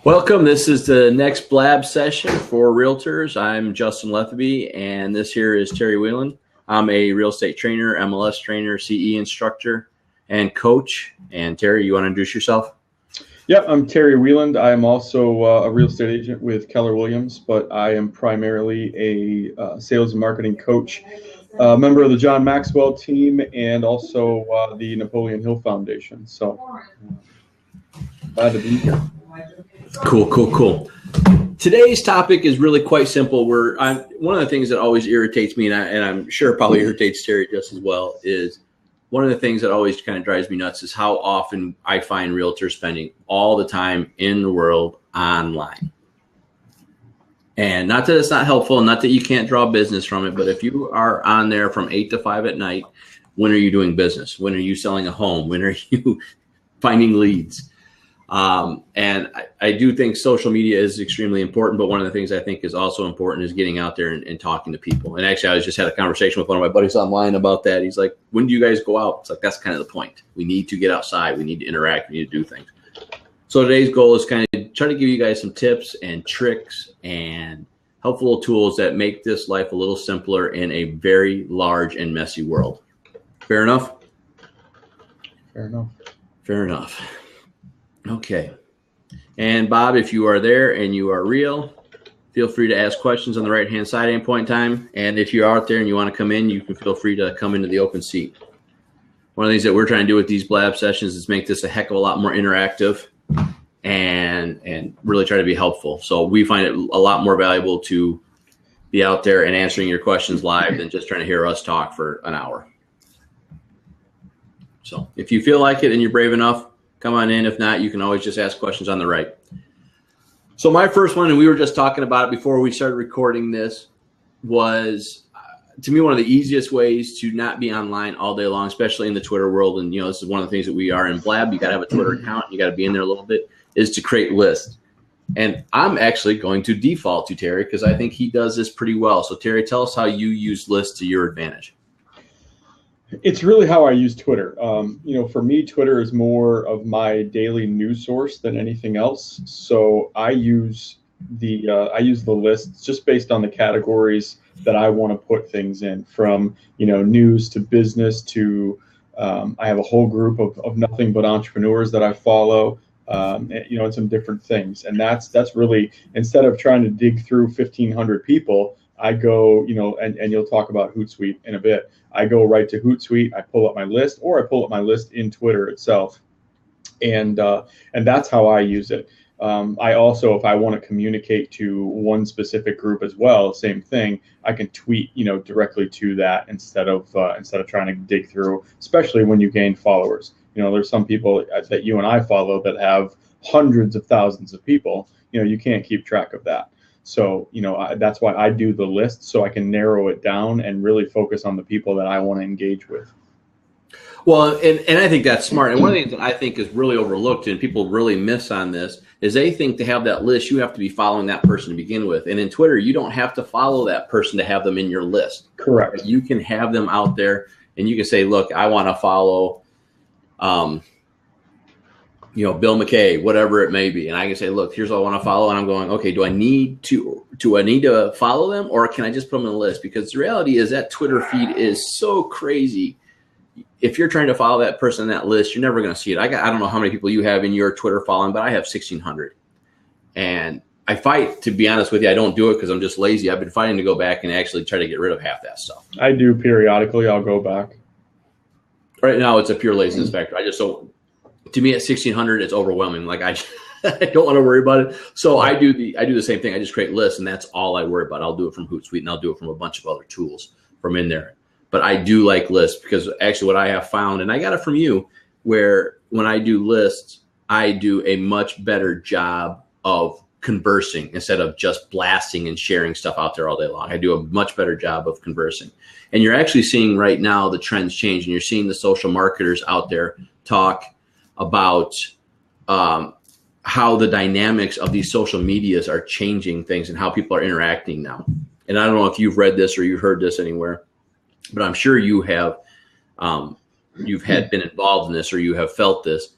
Welcome. This is the next Blab session for realtors. I'm Justin Letheby, and this here is Terry Whelan. I'm a real estate trainer, MLS trainer, CE instructor, and coach. And Terry, you want to introduce yourself? Yep, I'm Terry Whelan. I'm also a real estate agent with Keller Williams, but I am primarily a sales and marketing coach, member of the John Maxwell team, and also the Napoleon Hill Foundation. So glad to be here. Cool. Today's topic is really quite simple. One of the things that always irritates me, and I'm sure probably irritates Terry just as well, is one of the things that always kind of drives me nuts is how often I find realtors spending all the time in the world online. And not that it's not helpful, not that you can't draw business from it, but if you are on there from 8 to 5 at night, when are you doing business? When are you selling a home? When are you finding leads? And I do think social media is extremely important, but one of the things I think is also important is getting out there and talking to people. And actually, I just had a conversation with one of my buddies online about that. He's like, when do you guys go out? It's like, that's kind of the point. We need to get outside. We need to interact. We need to do things. So today's goal is kind of try to give you guys some tips and tricks and helpful little tools that make this life a little simpler in a very large and messy world. Fair enough? Fair enough. Okay. And Bob, if you are there and you are real, feel free to ask questions on the right-hand side at any point in time. And if you're out there and you want to come in, you can feel free to come into the open seat. One of the things that we're trying to do with these Blab sessions is make this a heck of a lot more interactive and really try to be helpful. So we find it a lot more valuable to be out there and answering your questions live than just trying to hear us talk for an hour. So if you feel like it and you're brave enough, come on in. If not, you can always just ask questions on the right. So my first one, and we were just talking about it before we started recording this, was to me one of the easiest ways to not be online all day long, especially in the Twitter world. And this is one of the things that we are in Blab. You got to have a Twitter account. You got to be in there a little bit. Is to create lists. And I'm actually going to default to Terry because I think he does this pretty well. So Terry, tell us how you use lists to your advantage. It's really how I use Twitter. For me, Twitter is more of my daily news source than anything else. So I use the lists just based on the categories that I want to put things in, from news to business to I have a whole group of nothing but entrepreneurs that I follow. And some different things. And that's really, instead of trying to dig through 1,500 people, I go, and you'll talk about Hootsuite in a bit. I go right to Hootsuite, I pull up my list, or I pull up my list in Twitter itself. And that's how I use it. I also, if I want to communicate to one specific group as well, same thing, I can tweet, directly to that instead of trying to dig through, especially when you gain followers. There's some people that you and I follow that have hundreds of thousands of people. You can't keep track of that. So, that's why I do the list, so I can narrow it down and really focus on the people that I want to engage with. Well, and I think that's smart. And one of the things that I think is really overlooked and people really miss on this is they think to have that list, you have to be following that person to begin with. And in Twitter, you don't have to follow that person to have them in your list. Correct. You can have them out there and you can say, look, I want to follow Bill McKay, whatever it may be. And I can say, look, here's what I want to follow. And I'm going, okay, do I need to follow them, or can I just put them in the list? Because the reality is that Twitter feed is so crazy. If you're trying to follow that person in that list, you're never going to see it. I don't know how many people you have in your Twitter following, but I have 1,600. And I fight, to be honest with you. I don't do it because I'm just lazy. I've been fighting to go back and actually try to get rid of half that stuff. I do periodically. I'll go back. Right now, it's a pure laziness factor. I just don't. To me, at 1,600, it's overwhelming. Like I don't want to worry about it. So I do the same thing. I just create lists, and that's all I worry about. I'll do it from Hootsuite, and I'll do it from a bunch of other tools from in there. But I do like lists because actually what I have found, and I got it from you, where when I do lists, I do a much better job of conversing instead of just blasting and sharing stuff out there all day long. I do a much better job of conversing. And you're actually seeing right now the trends change, and you're seeing the social marketers out there talk about how the dynamics of these social medias are changing things and how people are interacting now. And I don't know if you've read this or you've heard this anywhere, but I'm sure you have. You've been involved in this or you have felt this.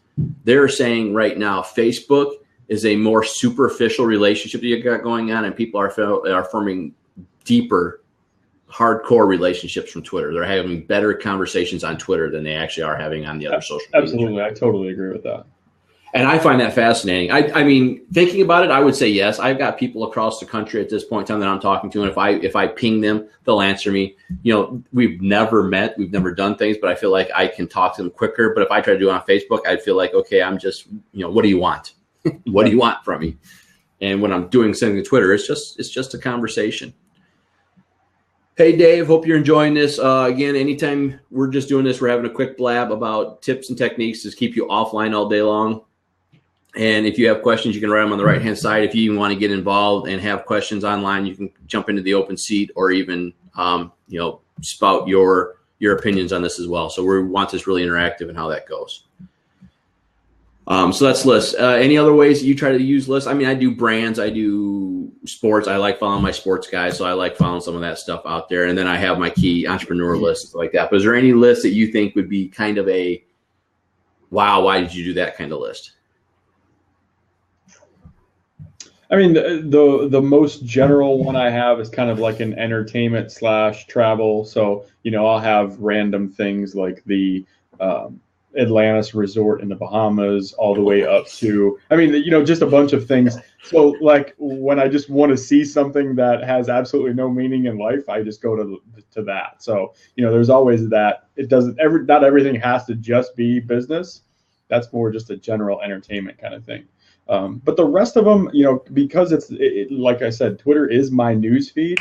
They're saying right now Facebook is a more superficial relationship that you got going on, and people are forming deeper, hardcore relationships from Twitter. They're having better conversations on Twitter than they actually are having on the other social media. Absolutely. I totally agree with that. And I find that fascinating. I mean, thinking about it, I would say yes. I've got people across the country at this point in time that I'm talking to, and if I ping them, they'll answer me. You know, we've never met, we've never done things, but I feel like I can talk to them quicker. But if I try to do it on Facebook, I'd feel like, okay, I'm just, you know, what do you want? What do you want from me? And when I'm doing something to Twitter, it's just a conversation. Hey, Dave, hope you're enjoying this. Again, anytime we're just doing this, we're having a quick blab about tips and techniques to keep you offline all day long. And if you have questions, you can write them on the right-hand side. If you even want to get involved and have questions online, you can jump into the open seat or even, you know, spout your opinions on this as well. So we want this really interactive and how that goes. So that's lists. Any other ways that you try to use lists? I mean, I do brands, I do sports. I like following my sports guys, so I like following some of that stuff out there. And then I have my key entrepreneur list, stuff like that. But is there any list that you think would be kind of a, wow, why did you do that kind of list? I mean, the most general one I have is kind of like an entertainment / travel. So, you know, I'll have random things like the Atlantis resort in the Bahamas all the way up to, I mean, you know, just a bunch of things. So like when I just want to see something that has absolutely no meaning in life, I just go to that. So, you know, there's always that. It doesn't not everything has to just be business. That's more just a general entertainment kind of thing. But the rest of them, you know, because it's like I said, Twitter is my news feed.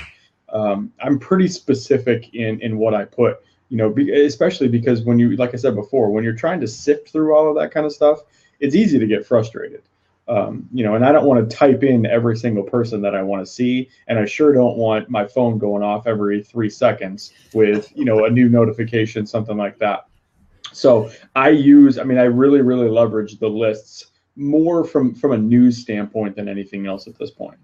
I'm pretty specific in what I put, you know, especially because when you, like I said before, when you're trying to sift through all of that kind of stuff, it's easy to get frustrated. You know, and I don't want to type in every single person that I want to see. And I sure don't want my phone going off every 3 seconds with, you know, a new notification, something like that. So I really, really leverage the lists more from a news standpoint than anything else at this point.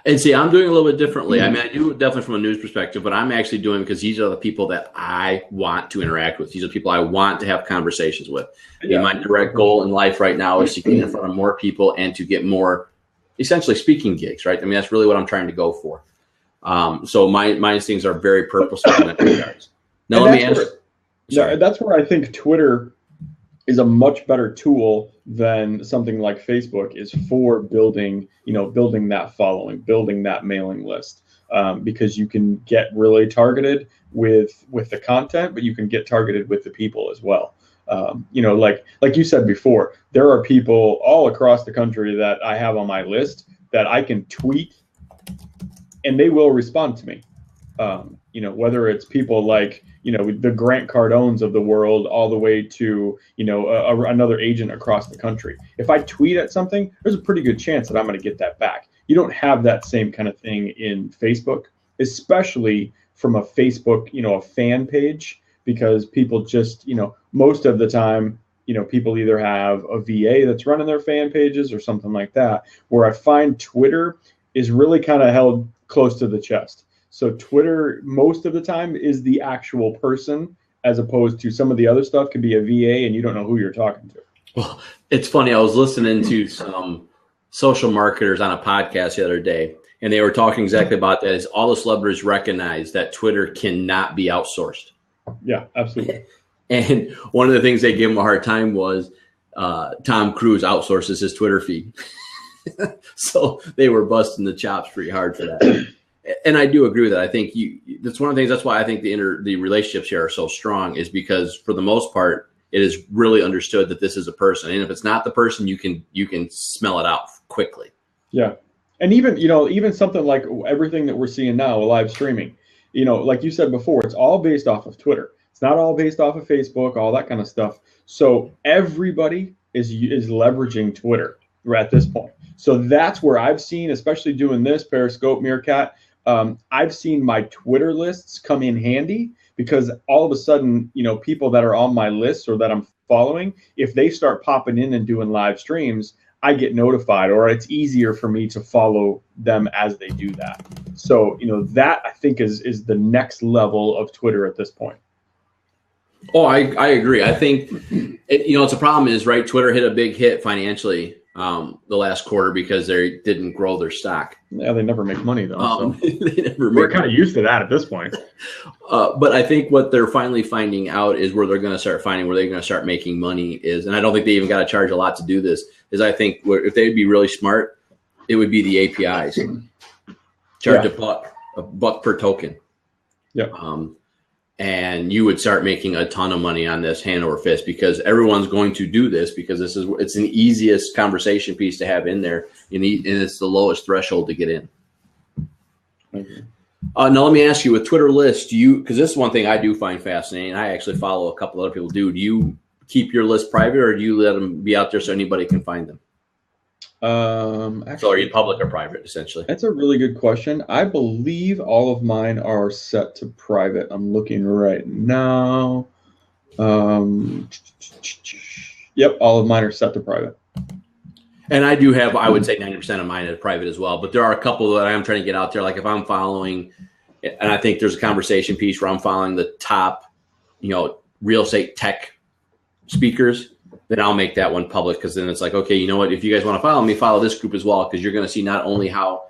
And see, I'm doing a little bit differently. I mean, I do definitely from a news perspective, but I'm actually doing because these are the people that I want to interact with. These are people I want to have conversations with. Yeah. My direct goal in life right now is to get in front of more people and to get more, essentially, speaking gigs, right? I mean, that's really what I'm trying to go for. So my things are very purposeful in that regards. Now, let me answer. That's where I think Twitter is a much better tool than something like Facebook is for building that following, building that mailing list, because you can get really targeted with the content, but you can get targeted with the people as well. You know, like you said before, there are people all across the country that I have on my list that I can tweet and they will respond to me. You know, whether it's people like, you know, the Grant Cardones of the world all the way to, you know, another agent across the country. If I tweet at something, there's a pretty good chance that I'm going to get that back. You don't have that same kind of thing in Facebook, especially from a Facebook, you know, a fan page, because people just, you know, most of the time, you know, people either have a VA that's running their fan pages or something like that, where I find Twitter is really kind of held close to the chest. So Twitter, most of the time, is the actual person, as opposed to some of the other stuff can be a VA and you don't know who you're talking to. Well, it's funny. I was listening to some social marketers on a podcast the other day, and they were talking exactly about that. Is all the celebrities recognize that Twitter cannot be outsourced. Yeah, absolutely. And one of the things they gave him a hard time was Tom Cruise outsources his Twitter feed. So they were busting the chops pretty hard for that. And I do agree with that. I think that's one of the things. That's why I think the relationships here are so strong, is because for the most part, it is really understood that this is a person. And if it's not the person, you can smell it out quickly. Yeah. And even something like everything that we're seeing now, live streaming, you know, like you said before, it's all based off of Twitter. It's not all based off of Facebook, all that kind of stuff. So everybody is leveraging Twitter at this point. So that's where I've seen, especially doing this Periscope, Meerkat, I've seen my Twitter lists come in handy, because all of a sudden, you know, people that are on my list or that I'm following, if they start popping in and doing live streams, I get notified, or it's easier for me to follow them as they do that. So, you know, that I think is the next level of Twitter at this point. Oh, I agree. I think, it's a problem is, right, Twitter hit a big hit financially the last quarter because they didn't grow their stock. Yeah, they never make money though. So. They never We're kind of used to that at this point. But I think what they're finally finding out is where they're going to start finding where they're going to start making money is, and I don't think they even got to charge a lot to do this, is I think if they'd be really smart, it would be the APIs. Charge a buck per token. Yeah. And you would start making a ton of money on this hand over fist because everyone's going to do this because it's an easiest conversation piece to have in there, and it's the lowest threshold to get in. Now let me ask you, with Twitter lists, because this is one thing I do find fascinating. I actually follow a couple other people. Do you keep your list private, or do you let them be out there so anybody can find them? Actually, so are you public or private, essentially? That's a really good question. I believe all of mine are set to private. I'm looking right now. Yep, all of mine are set to private. And I do have, I would say 90% of mine is private as well. But there are a couple that I am trying to get out there. Like if I'm following, and I think there's a conversation piece where I'm following the top, real estate tech speakers, then I'll make that one public, because then it's like, okay, you know what? If you guys want to follow me, follow this group as well, because you're going to see not only how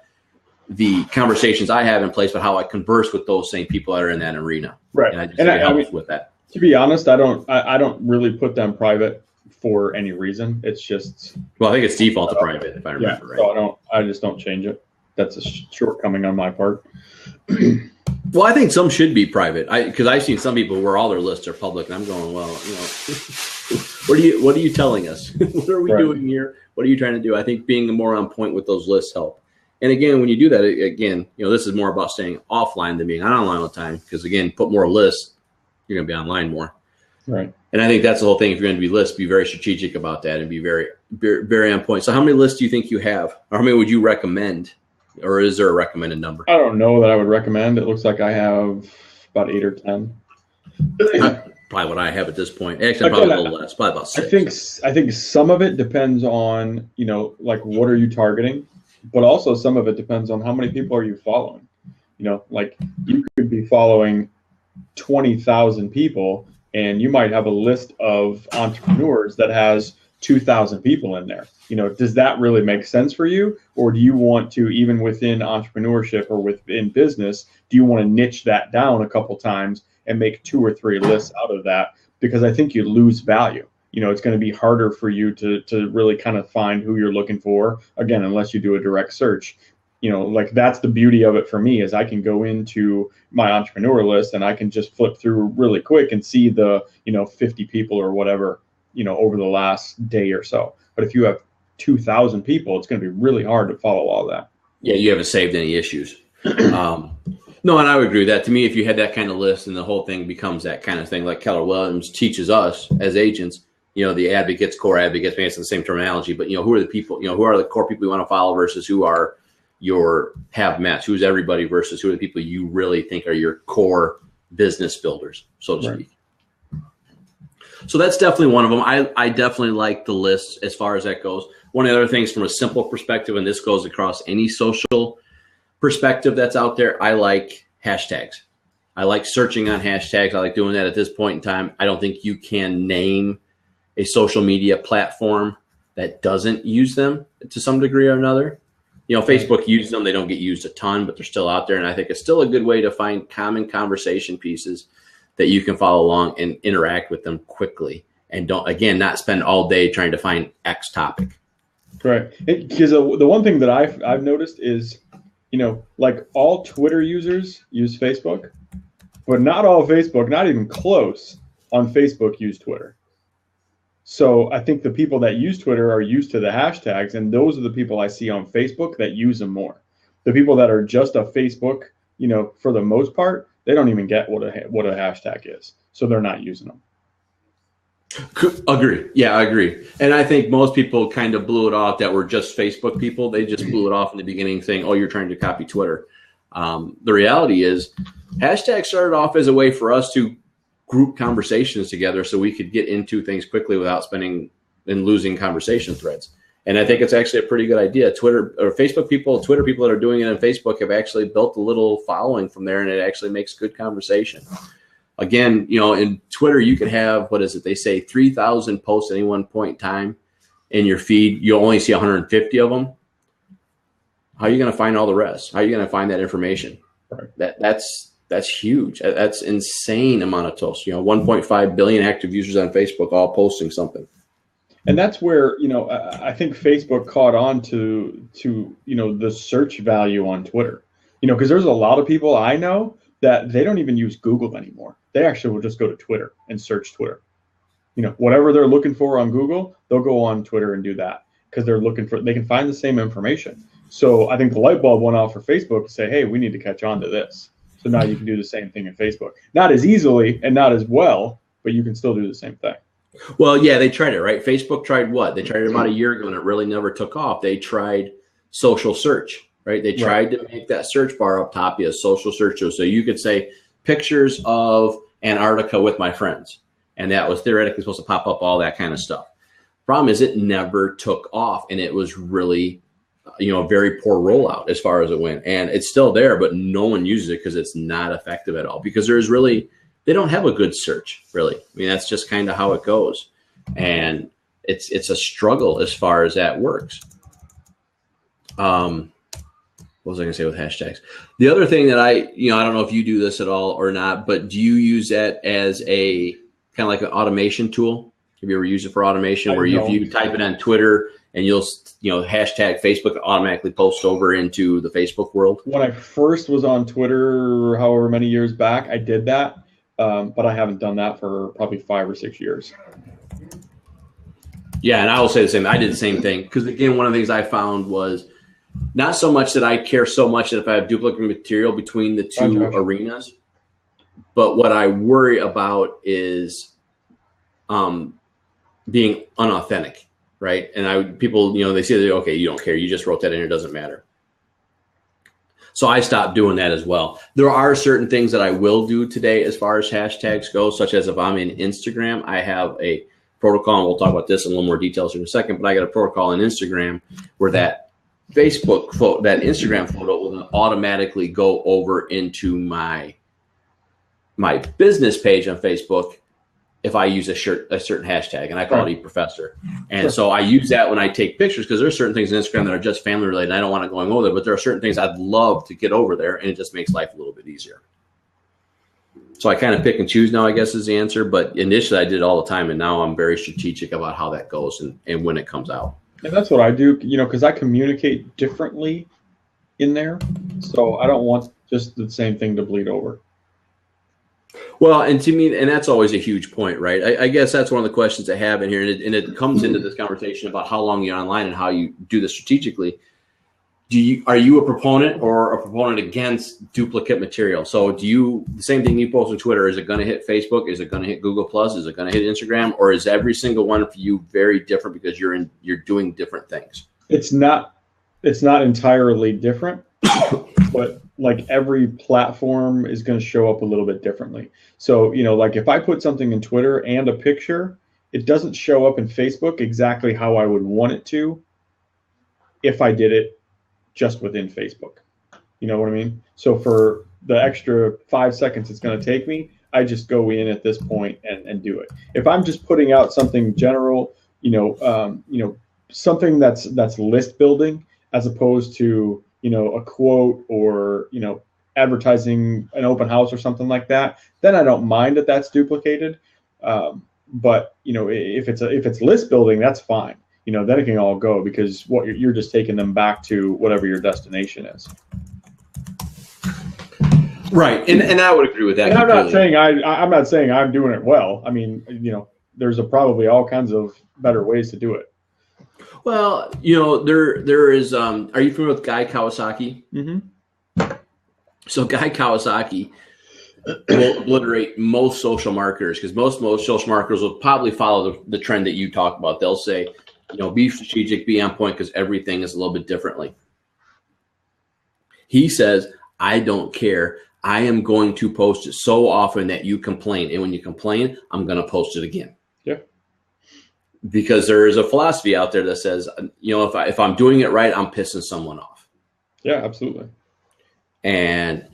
the conversations I have in place, but how I converse with those same people that are in that arena. Right. And I just think it helps with that. To be honest, I don't really put them private for any reason. It's just, well, I think it's default to private, if I remember right. So I just don't change it. That's a shortcoming on my part. Well, I think some should be private. Because I've seen some people where all their lists are public, and I'm going, well, what are you telling us? What are we doing here? What are you trying to do? I think being more on point with those lists help. And again, when you do that, again, this is more about staying offline than being online all the time. Because again, put more lists, you're going to be online more. Right. And I think that's the whole thing. If you're going to be lists, be very strategic about that and be very, very, very on point. So how many lists do you think you have? Or how many would you recommend? Or is there a recommended number? I don't know that I would recommend. It looks like I have about 8 or 10. Probably what I have at this point. Actually, probably a little less. Probably about 6. I think some of it depends on, like what are you targeting? But also some of it depends on how many people are you following. Like you could be following 20,000 people, and you might have a list of entrepreneurs that has 2,000 people in there. Does that really make sense for you? Or do you want to, even within entrepreneurship or within business, do you want to niche that down a couple times and make 2 or 3 lists out of that? Because I think you lose value. It's going to be harder for you to really kind of find who you're looking for, again, unless you do a direct search. Like that's the beauty of it for me, is I can go into my entrepreneur list and I can just flip through really quick and see the, 50 people or whatever, over the last day or so. But if you have 2,000 people, it's going to be really hard to follow all that. Yeah, you haven't saved any issues. No, and I would agree with that. To me, if you had that kind of list and the whole thing becomes that kind of thing, like Keller Williams teaches us as agents, the advocates, core advocates, maybe it's the same terminology, but who are the people, who are the core people you want to follow versus who are your have-mats, who's everybody versus who are the people you really think are your core business builders, so to speak. So that's definitely one of them. I definitely like the list as far as that goes. One of the other things from a simple perspective, and this goes across any social perspective that's out there, I like hashtags. I like searching on hashtags. I like doing that at this point in time. I don't think you can name a social media platform that doesn't use them to some degree or another. Facebook uses them. They don't get used a ton, but they're still out there. And I think it's still a good way to find common conversation pieces that you can follow along and interact with them quickly. And not spend all day trying to find X topic. Right. Because the one thing that I've noticed is, like all Twitter users use Facebook, but not all Facebook, not even close on Facebook, use Twitter. So I think the people that use Twitter are used to the hashtags, and those are the people I see on Facebook that use them more. The people that are just a Facebook, for the most part, they don't even get what a hashtag is, so they're not using them. Agree. Yeah, I agree. And I think most people kind of blew it off that were just Facebook people. They just blew it off in the beginning saying, oh, you're trying to copy Twitter. The reality is hashtags started off as a way for us to group conversations together so we could get into things quickly without spending and losing conversation threads. And I think it's actually a pretty good idea. Twitter or Facebook people, Twitter people that are doing it on Facebook have actually built a little following from there, and it actually makes good conversation. Again, in Twitter, you could have, they say 3,000 posts at any one point in time. in your feed, you'll only see 150 of them. How are you going to find all the rest? How are you going to find that information? Right. That's huge. That's insane amount of posts. 1.5 billion active users on Facebook, all posting something. And that's where, I think Facebook caught on to the search value on Twitter, because there's a lot of people I know that they don't even use Google anymore. They actually will just go to Twitter and search Twitter. Whatever they're looking for on Google, they'll go on Twitter and do that because they can find the same information. So I think the light bulb went off for Facebook to say, hey, we need to catch on to this. So now you can do the same thing in Facebook. Not as easily and not as well, but you can still do the same thing. Well, yeah, they tried it, right? Facebook tried what? They tried it about a year ago and it really never took off. They tried social search, right? They tried to make that search bar up top be a social search. So you could say pictures of Antarctica with my friends. And that was theoretically supposed to pop up all that kind of stuff. Problem is it never took off and it was really, a very poor rollout as far as it went. And it's still there, but no one uses it because it's not effective at all because they don't have a good search, really. I mean, that's just kind of how it goes. And it's a struggle as far as that works. What was I going to say with hashtags? The other thing that I don't know if you do this at all or not, but do you use that as a kind of like an automation tool? Have you ever used it for automation where if you type it on Twitter and you'll hashtag Facebook automatically post over into the Facebook world? When I first was on Twitter, however many years back, I did that. But I haven't done that for probably 5 or 6 years. Yeah, and I will say the same. I did the same thing because, again, one of the things I found was not so much that I care so much that if I have duplicate material between the two arenas, but what I worry about is being unauthentic, right? And people, they say, okay, you don't care. You just wrote that in. It doesn't matter. So I stopped doing that as well. There are certain things that I will do today as far as hashtags go, such as if I'm in Instagram, I have a protocol, and we'll talk about this in a little more details in a second, but I got a protocol in Instagram where that Instagram photo will automatically go over into my business page on Facebook if I use a certain hashtag, and I call it eProfessor. And so I use that when I take pictures because there are certain things on Instagram that are just family related. And I don't want to go over there, but there are certain things I'd love to get over there, and it just makes life a little bit easier. So I kind of pick and choose now, I guess, is the answer. But initially I did it all the time, and now I'm very strategic about how that goes and when it comes out. And that's what I do, because I communicate differently in there. So I don't want just the same thing to bleed over. Well, and to me, and that's always a huge point, right? I guess that's one of the questions I have in here, and it comes into this conversation about how long you're online and how you do this strategically. Are you a proponent or a proponent against duplicate material? So the same thing you post on Twitter, is it going to hit Facebook? Is it going to hit Google Plus? Is it going to hit Instagram? Or is every single one for you very different because you're doing different things? It's not entirely different, but like every platform is going to show up a little bit differently. So, like if I put something in Twitter and a picture, it doesn't show up in Facebook exactly how I would want it to if I did it just within Facebook. You know what I mean? So for the extra 5 seconds it's going to take me, I just go in at this point and do it. If I'm just putting out something general, something that's list building as opposed to, a quote or, advertising an open house or something like that, then I don't mind that that's duplicated. But, if it's list building, that's fine. Then it can all go because you're just taking them back to whatever your destination is. Right. And I would agree with that. And I'm not saying I'm doing it well. I mean, there's probably all kinds of better ways to do it. Well, there is. Are you familiar with Guy Kawasaki? Mm-hmm. So Guy Kawasaki will obliterate most social marketers because most social marketers will probably follow the trend that you talk about. They'll say, be strategic, be on point because everything is a little bit differently. He says, I don't care. I am going to post it so often that you complain. And when you complain, I'm going to post it again. Yeah. Because there is a philosophy out there that says, if I'm doing it right, I'm pissing someone off. Yeah, absolutely. And,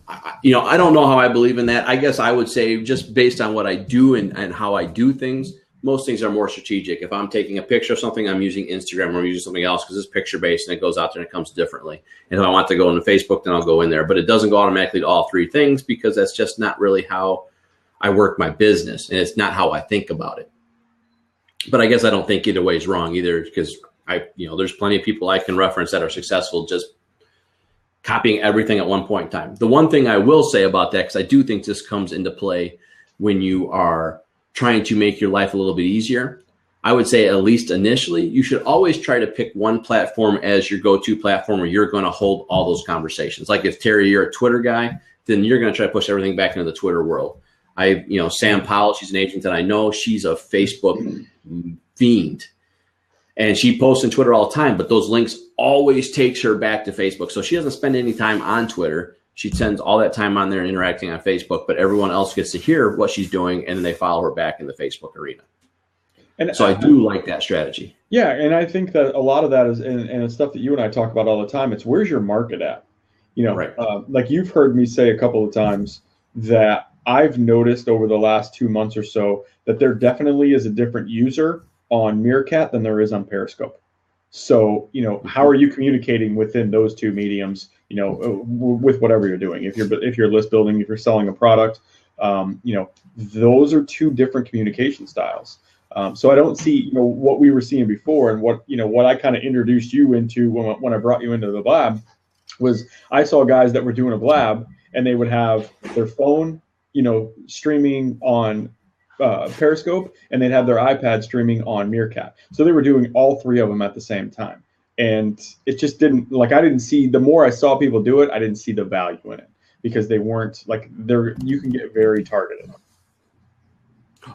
I don't know how I believe in that. I guess I would say just based on what I do and how I do things, most things are more strategic. If I'm taking a picture of something, I'm using Instagram or I'm using something else because it's picture based and it goes out there and it comes differently. And if I want to go into Facebook, then I'll go in there. But it doesn't go automatically to all three things because that's just not really how I work my business. And it's not how I think about it. But I guess I don't think either way is wrong either because there's plenty of people I can reference that are successful just copying everything at one point in time. The one thing I will say about that, because I do think this comes into play when you are trying to make your life a little bit easier, I would say at least initially, you should always try to pick one platform as your go-to platform where you're going to hold all those conversations. Like if Terry, you're a Twitter guy, then you're going to try to push everything back into the Twitter world. Sam Powell, she's an agent that I know. She's a Facebook fiend. And she posts on Twitter all the time, but those links always takes her back to Facebook. So she doesn't spend any time on Twitter. She spends all that time on there interacting on Facebook, but everyone else gets to hear what she's doing, and then they follow her back in the Facebook arena. And so I do like that strategy. Yeah, and I think that a lot of that is, and it's stuff that you and I talk about all the time, it's where's your market at? Right. Like you've heard me say a couple of times that I've noticed over the last 2 months or so that there definitely is a different user on Meerkat than there is on Periscope. So, how are you communicating within those two mediums, with whatever you're doing? If you're list building, if you're selling a product, those are two different communication styles. So I don't see, what we were seeing before and what I kind of introduced you into when I brought you into the Blab was I saw guys that were doing a Blab and they would have their phone, streaming on Periscope, and they'd have their iPad streaming on Meerkat. So they were doing all three of them at the same time. And it just didn't, I didn't see, the more I saw people do it, I didn't see the value in it because they weren't you can get very targeted.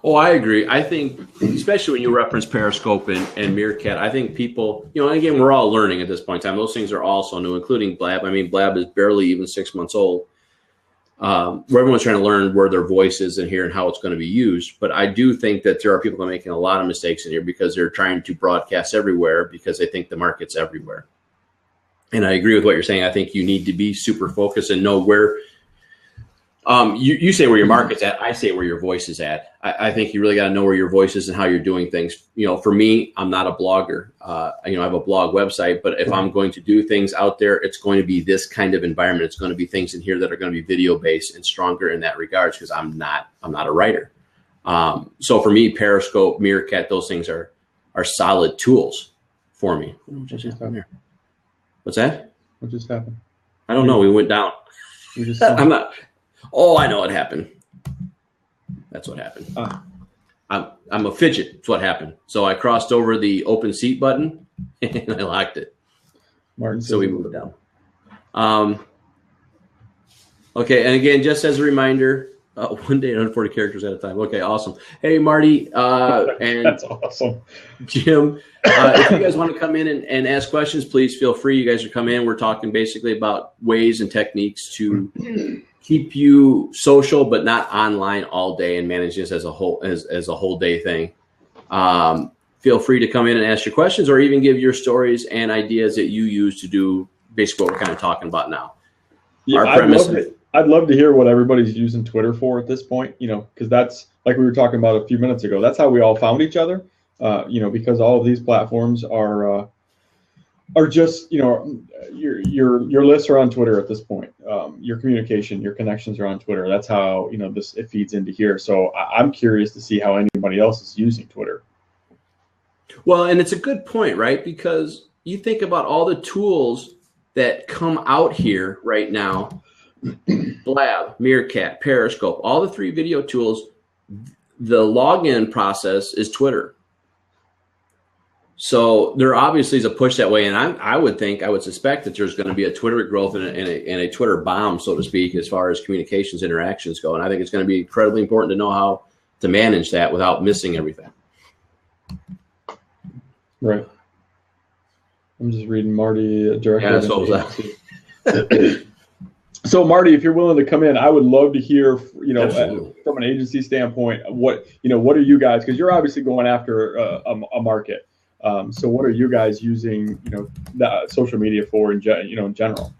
Oh, I agree. I think, especially when you reference Periscope and Meerkat, I think people, and again, we're all learning at this point in time. Those things are also new, including Blab. I mean, Blab is barely even 6 months old. Where everyone's trying to learn where their voice is in here and how it's going to be used. But I do think that there are people that are making a lot of mistakes in here because they're trying to broadcast everywhere because they think the market's everywhere. And I agree with what you're saying. I think you need to be super focused and know where you say where your market's at. I say where your voice is at. I think you really got to know where your voice is and how you're doing things. For me, I'm not a blogger. I have a blog website, but if I'm going to do things out there, it's going to be this kind of environment. It's going to be things in here that are going to be video based and stronger in that regards because I'm not a writer. So for me, Periscope, Meerkat, those things are solid tools for me. What just happened here? What's that? What just happened? I don't know. We went down. I'm not. Oh, I know what happened. That's what happened. I'm a fidget. That's what happened. So I crossed over the open seat button and I locked it. Martin. So we moved down. Okay. And again, just as a reminder, 1 day, 140 characters at a time. Okay. Awesome. Hey, Marty. And that's awesome. Jim, if you guys want to come in and ask questions, please feel free. You guys are coming in. We're talking basically about ways and techniques to keep you social, but not online all day and manage this as a whole day thing. Feel free to come in and ask your questions or even give your stories and ideas that you use to do basically what we're kind of talking about now. Yeah, I'd love to hear what everybody's using Twitter for at this point, because that's like we were talking about a few minutes ago. That's how we all found each other, because all of these platforms are just, your lists are on Twitter at this point. Your communication, your connections are on Twitter. That's how, it feeds into here. So I'm curious to see how anybody else is using Twitter. Well, and it's a good point, right? Because you think about all the tools that come out here right now, Blab, Meerkat, Periscope, all the three video tools, the login process is Twitter. So there obviously is a push that way, and I would suspect that there's going to be a Twitter growth and a Twitter bomb, so to speak, as far as communications interactions go. And I think it's going to be incredibly important to know how to manage that without missing everything. Right. I'm just reading Marty directly. Yeah, so was that. So Marty, if you're willing to come in, I would love to hear, from an agency standpoint, what are you guys? Because you're obviously going after a market. So what are you guys using, that social media for in general?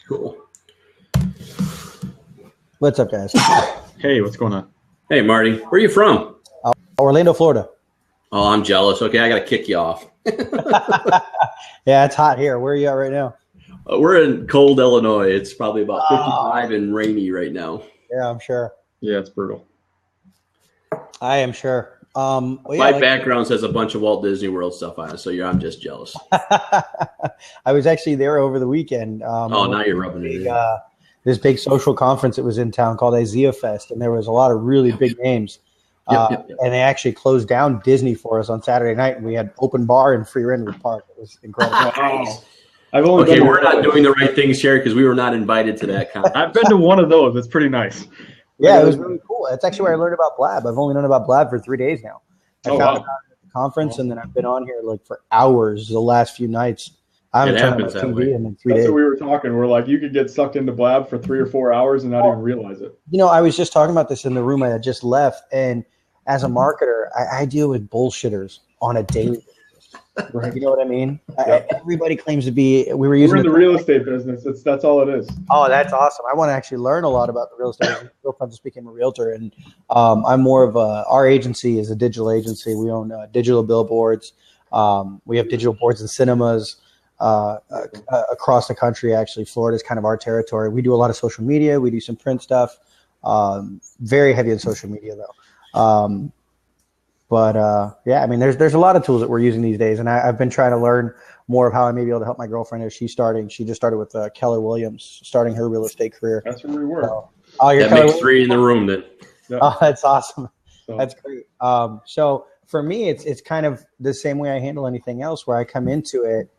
Cool. What's up, guys? Hey, what's going on? Hey, Marty, where are you from? Orlando, Florida. Oh, I'm jealous. Okay, I got to kick you off. Yeah, it's hot here. Where are you at right now? We're in cold Illinois. It's probably about 55 and rainy right now. Yeah, I'm sure. Yeah, it's brutal. I am sure. My background says a bunch of Walt Disney World stuff on it, so I'm just jealous. I was actually there over the weekend. Now you're rubbing it in. This big social conference that was in town called Isaiah Fest, and there was a lot of really big names. And they actually closed down Disney for us on Saturday night, and we had open bar and free Renwood Park. It was incredible. Wow. We're not doing the right things, Sherry, because we were not invited to that conference. I've been to one of those. It's pretty nice. Yeah, it was really cool. That's actually where I learned about Blab. I've only known about Blab for 3 days now. I found out at the conference, and then I've been on here like for hours the last few nights. I haven't turned on my TV in 3 days. That's what we were talking. We're like, you could get sucked into Blab for 3 or 4 hours and not even realize it. You know, I was just talking about this in the room I had just left, and as a marketer, I deal with bullshitters on a daily basis. Right. You know what I mean? Everybody claims to be. We're in the real estate business. That's all it is. Oh, that's awesome! I want to actually learn a lot about the real estate. My girlfriend just became a realtor, and I'm more of our agency is a digital agency. We own digital billboards. We have digital boards in cinemas across the country. Actually, Florida is kind of our territory. We do a lot of social media. We do some print stuff. Very heavy on social media though. But I mean, there's a lot of tools that we're using these days, and I've been trying to learn more of how I may be able to help my girlfriend as she's starting. She just started with Keller Williams, starting her real estate career. That's where we were. So, that makes 3 in the room then. Yeah. Oh, that's awesome. That's great. So for me, it's kind of the same way I handle anything else, where I come into it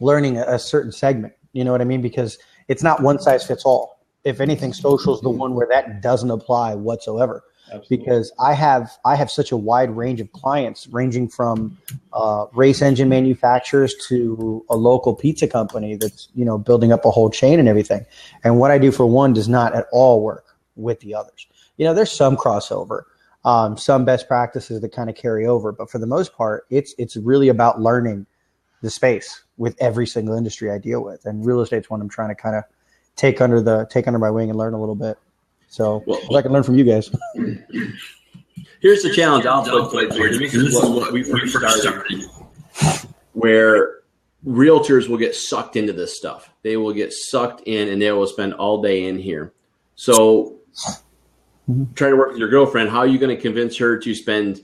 learning a certain segment. You know what I mean? Because it's not one size fits all. If anything, social is the one where that doesn't apply whatsoever. Absolutely. Because I have such a wide range of clients, ranging from race engine manufacturers to a local pizza company that's building up a whole chain and everything. And what I do for one does not at all work with the others. There's some crossover, some best practices that kind of carry over, but for the most part, it's really about learning the space with every single industry I deal with, and real estate's one I'm trying to kind of take under my wing and learn a little bit. So I can learn from you guys. Here's the challenge I'll put for you. This is what we first started, where realtors will get sucked into this stuff. They will get sucked in, and they will spend all day in here. So trying to work with your girlfriend, how are you going to convince her to spend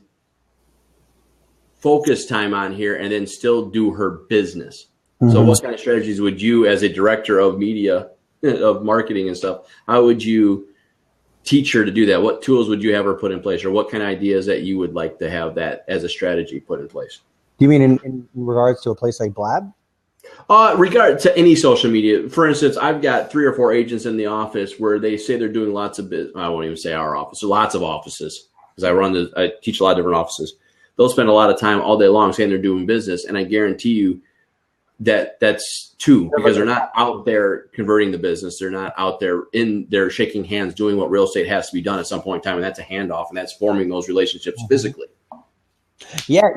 focus time on here and then still do her business? So what kind of strategies would you, as a director of media, of marketing and stuff, how would you teach her to do that? What tools would you have her put in place, or what kind of ideas that you would like to have that as a strategy put in place? Do you mean in regards to a place like Blab? Regard to any social media. For instance, I've got 3 or 4 agents in the office where they say they're doing lots of business. I won't even say our office. So lots of offices, because I teach a lot of different offices. They'll spend a lot of time all day long saying they're doing business, and I guarantee you that's two, because they're not out there converting the business. They're not out there shaking hands, doing what real estate has to be done at some point in time. And that's a handoff, and that's forming those relationships physically. Yeah.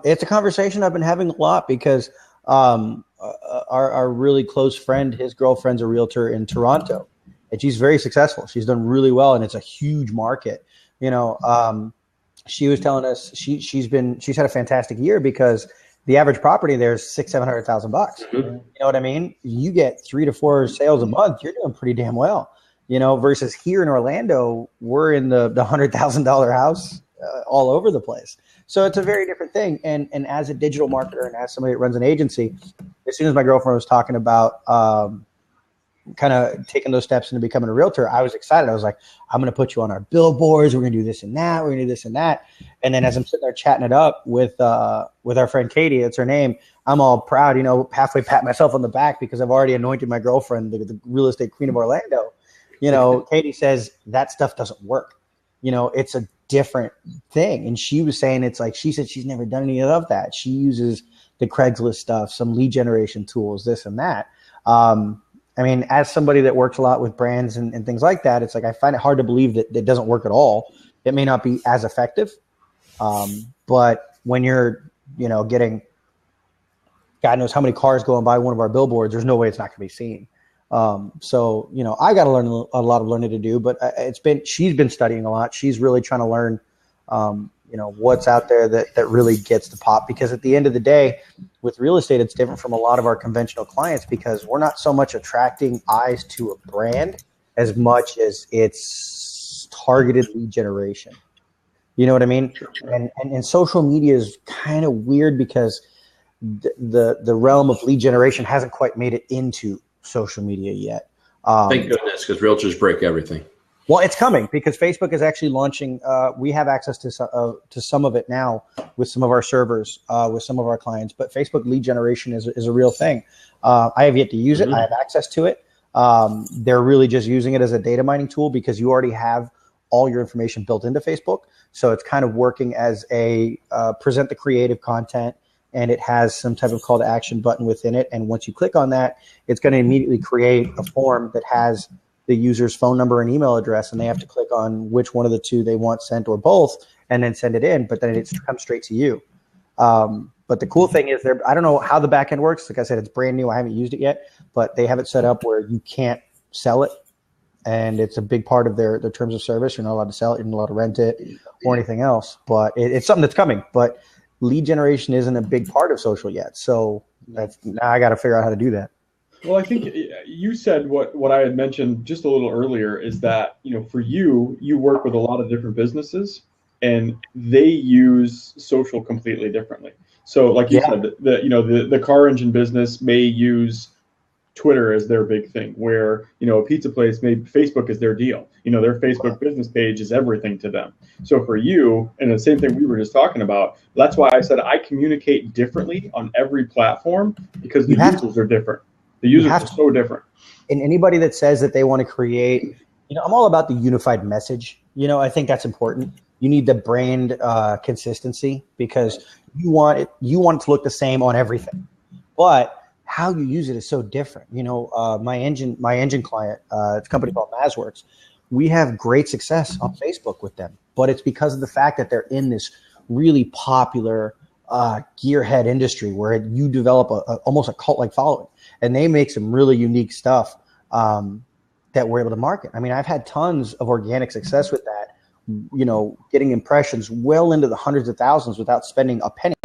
It's a conversation I've been having a lot, because our really close friend, his girlfriend's a realtor in Toronto, and she's very successful. She's done really well, and it's a huge market. She was telling us she's had a fantastic year because the average property there is $600,000-$700,000. You know what I mean? You get 3 to 4 sales a month, you're doing pretty damn well. Versus here in Orlando, we're in the $100,000 house all over the place. So it's a very different thing. And as a digital marketer and as somebody that runs an agency, as soon as my girlfriend was talking about kind of taking those steps into becoming a realtor, I was excited. I was like, I'm going to put you on our billboards. We're going to do this and that. We're going to do this and that. And then as I'm sitting there chatting it up with our friend Katie, that's her name, I'm all proud, halfway pat myself on the back because I've already anointed my girlfriend the real estate queen of Orlando. Katie says that stuff doesn't work. It's a different thing. And she was saying, she said she's never done any of that. She uses the Craigslist stuff, some lead generation tools, this and that. As somebody that works a lot with brands and things like that, it's like I find it hard to believe that it doesn't work at all. It may not be as effective, but when you're, getting God knows how many cars going by one of our billboards, there's no way it's not going to be seen. So, I got to learn a lot of learning to do, but she's been studying a lot. She's really trying to learn, what's out there that really gets to pop, because at the end of the day, with real estate, it's different from a lot of our conventional clients, because we're not so much attracting eyes to a brand as much as it's targeted lead generation. You know what I mean? Sure. And social media is kind of weird because the realm of lead generation hasn't quite made it into social media yet. Thank goodness, because realtors break everything. Well, it's coming because Facebook is actually launching. We have access to some of it now with some of our servers, with some of our clients. But Facebook lead generation is a real thing. I have yet to use it. I have access to it. They're really just using it as a data mining tool because you already have all your information built into Facebook. So it's kind of working as a present the creative content, and it has some type of call to action button within it. And once you click on that, it's going to immediately create a form that has the user's phone number and email address, and they have to click on which one of the two they want sent or both, and then send it in. But then it comes straight to you. But the cool thing is, I don't know how the back end works. Like I said, it's brand new. I haven't used it yet, but they have it set up where you can't sell it. And it's a big part of their terms of service. You're not allowed to sell it. You're not allowed to rent it or anything else. But it's something that's coming. But lead generation isn't a big part of social yet. So now I got to figure out how to do that. Well, I think you said what I had mentioned just a little earlier is that, for you work with a lot of different businesses and they use social completely differently. So like you said, the car engine business may use Twitter as their big thing, where, a pizza place, maybe Facebook is their deal. Their Facebook business page is everything to them. So for you, and the same thing we were just talking about, that's why I said I communicate differently on every platform, because the users are different. The users are so different. And anybody that says that they want to create, I'm all about the unified message. I think that's important. You need the brand consistency, because you want it to look the same on everything. But how you use it is so different. My engine client, it's a company called Mazworks. We have great success on Facebook with them, but it's because of the fact that they're in this really popular gearhead industry where you develop almost a cult-like following, and they make some really unique stuff that we're able to market. I mean, I've had tons of organic success with that, getting impressions well into the hundreds of thousands without spending a penny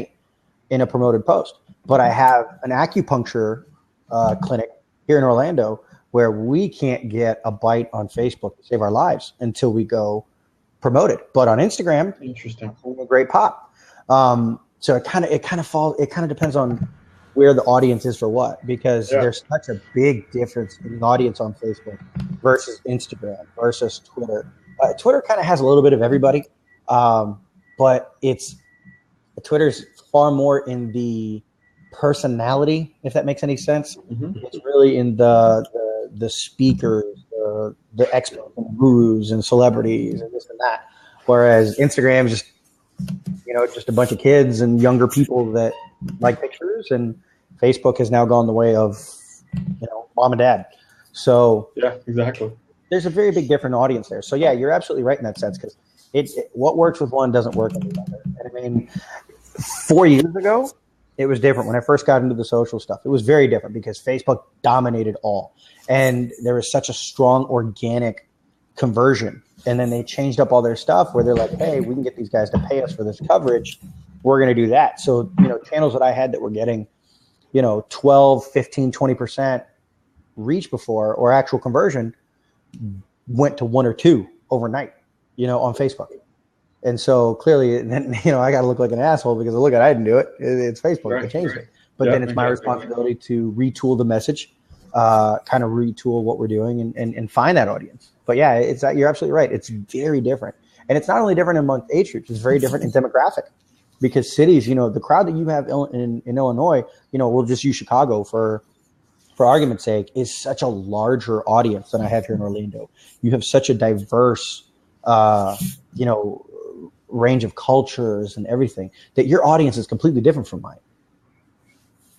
in a promoted post. But I have an acupuncture clinic here in Orlando where we can't get a bite on Facebook to save our lives until we go promote it. But on Instagram, interesting, a great pop. So it kind of depends on where the audience is for what, because there's such a big difference in the audience on Facebook versus Instagram versus Twitter. Twitter kind of has a little bit of everybody, but Twitter's far more in the personality, if that makes any sense. Mm-hmm. It's really in the speakers, the experts and gurus and celebrities and this and that. Whereas Instagram is just a bunch of kids and younger people that like pictures, and Facebook has now gone the way of mom and dad. So yeah, exactly. There's a very big different audience there. So yeah, you're absolutely right in that sense, because what works with one doesn't work with the other. And I mean, 4 years ago, it was different. When I first got into the social stuff, it was very different because Facebook dominated all, and there was such a strong organic conversion. And then they changed up all their stuff where they're like, hey, we can get these guys to pay us for this coverage. We're going to do that. So, channels that I had that were getting, 12, 15, 20% reach before, or actual conversion, went to 1 or 2 overnight, on Facebook. And so clearly, then, I got to look like an asshole because I didn't do it. It's Facebook. They changed it. But then it's my responsibility to retool the message, kind of retool what we're doing and find that audience. But yeah, you're absolutely right. It's very different. And it's not only different among age groups, it's very different in demographic, because cities, the crowd that you have in Illinois, we'll just use Chicago for argument's sake, is such a larger audience than I have here in Orlando. You have such a diverse, range of cultures and everything, that your audience is completely different from mine.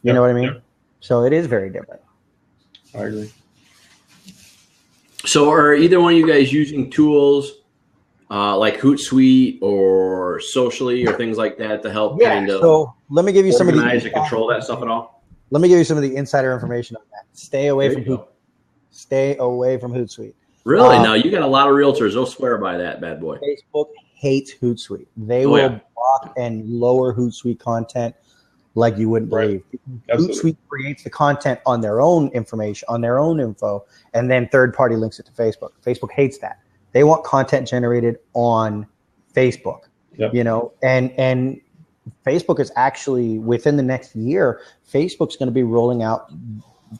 You know what I mean? Yeah. So it is very different. I agree. So are either one of you guys using tools like Hootsuite or Socially or things like that to help kind of so let me give you some of the organize and control that stuff at all? Let me give you some of the insider information on that. Stay away from Stay away from Hootsuite. Really? Now you got a lot of realtors. They'll swear by that bad boy. Facebook hates Hootsuite. They will block and lower Hootsuite content like you wouldn't believe. Hootsuite creates the content on their own information, on their own info, and then third party links it to Facebook. Facebook hates that. They want content generated on Facebook. Yep. You know, and Facebook is actually, within the next year, Facebook's going to be rolling out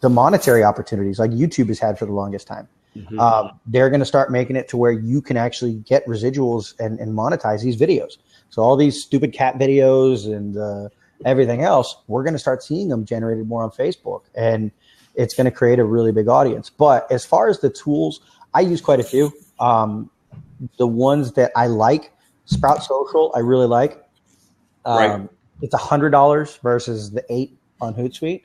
the monetary opportunities like YouTube has had for the longest time. Mm-hmm. They're going to start making it to where you can actually get residuals and monetize these videos. So all these stupid cat videos and everything else, we're going to start seeing them generated more on Facebook, and it's going to create a really big audience. But as far as the tools, I use quite a few. The ones that I like, Sprout Social, I really like. It's $100 versus the $8 on Hootsuite.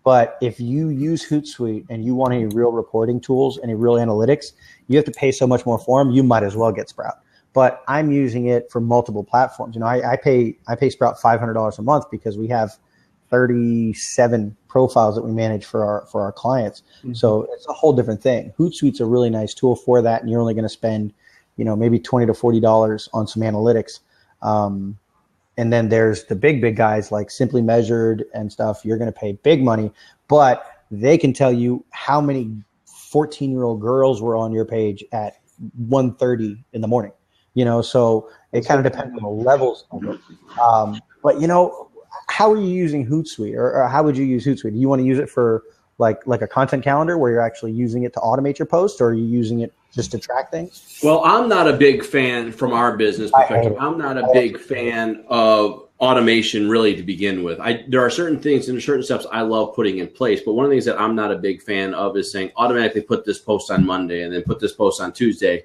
But if you use Hootsuite and you want any real reporting tools, any real analytics, you have to pay so much more for them. You might as well get Sprout. But I'm using it for multiple platforms. You know, I pay Sprout $500 a month because we have 37 profiles that we manage for our clients. Mm-hmm. So it's a whole different thing. Hootsuite's a really nice tool for that, and you're only going to spend, you know, maybe $20 to $40 on some analytics. And then there's the big guys like Simply Measured and stuff. You're going to pay big money, but they can tell you how many 14-year-old girls were on your page at 1:30 in the morning. You know, so it kind of depends on the levels of it. But, you know, how are you using Hootsuite, or how would you use Hootsuite? Do you want to use it for like a content calendar where you're actually using it to automate your post, or are you using it just to track things? Well, I'm not a big fan from our business perspective. I'm not a big fan of automation really to begin with. There are certain things and certain steps I love putting in place, but one of the things that I'm not a big fan of is saying automatically put this post on Monday and then put this post on Tuesday.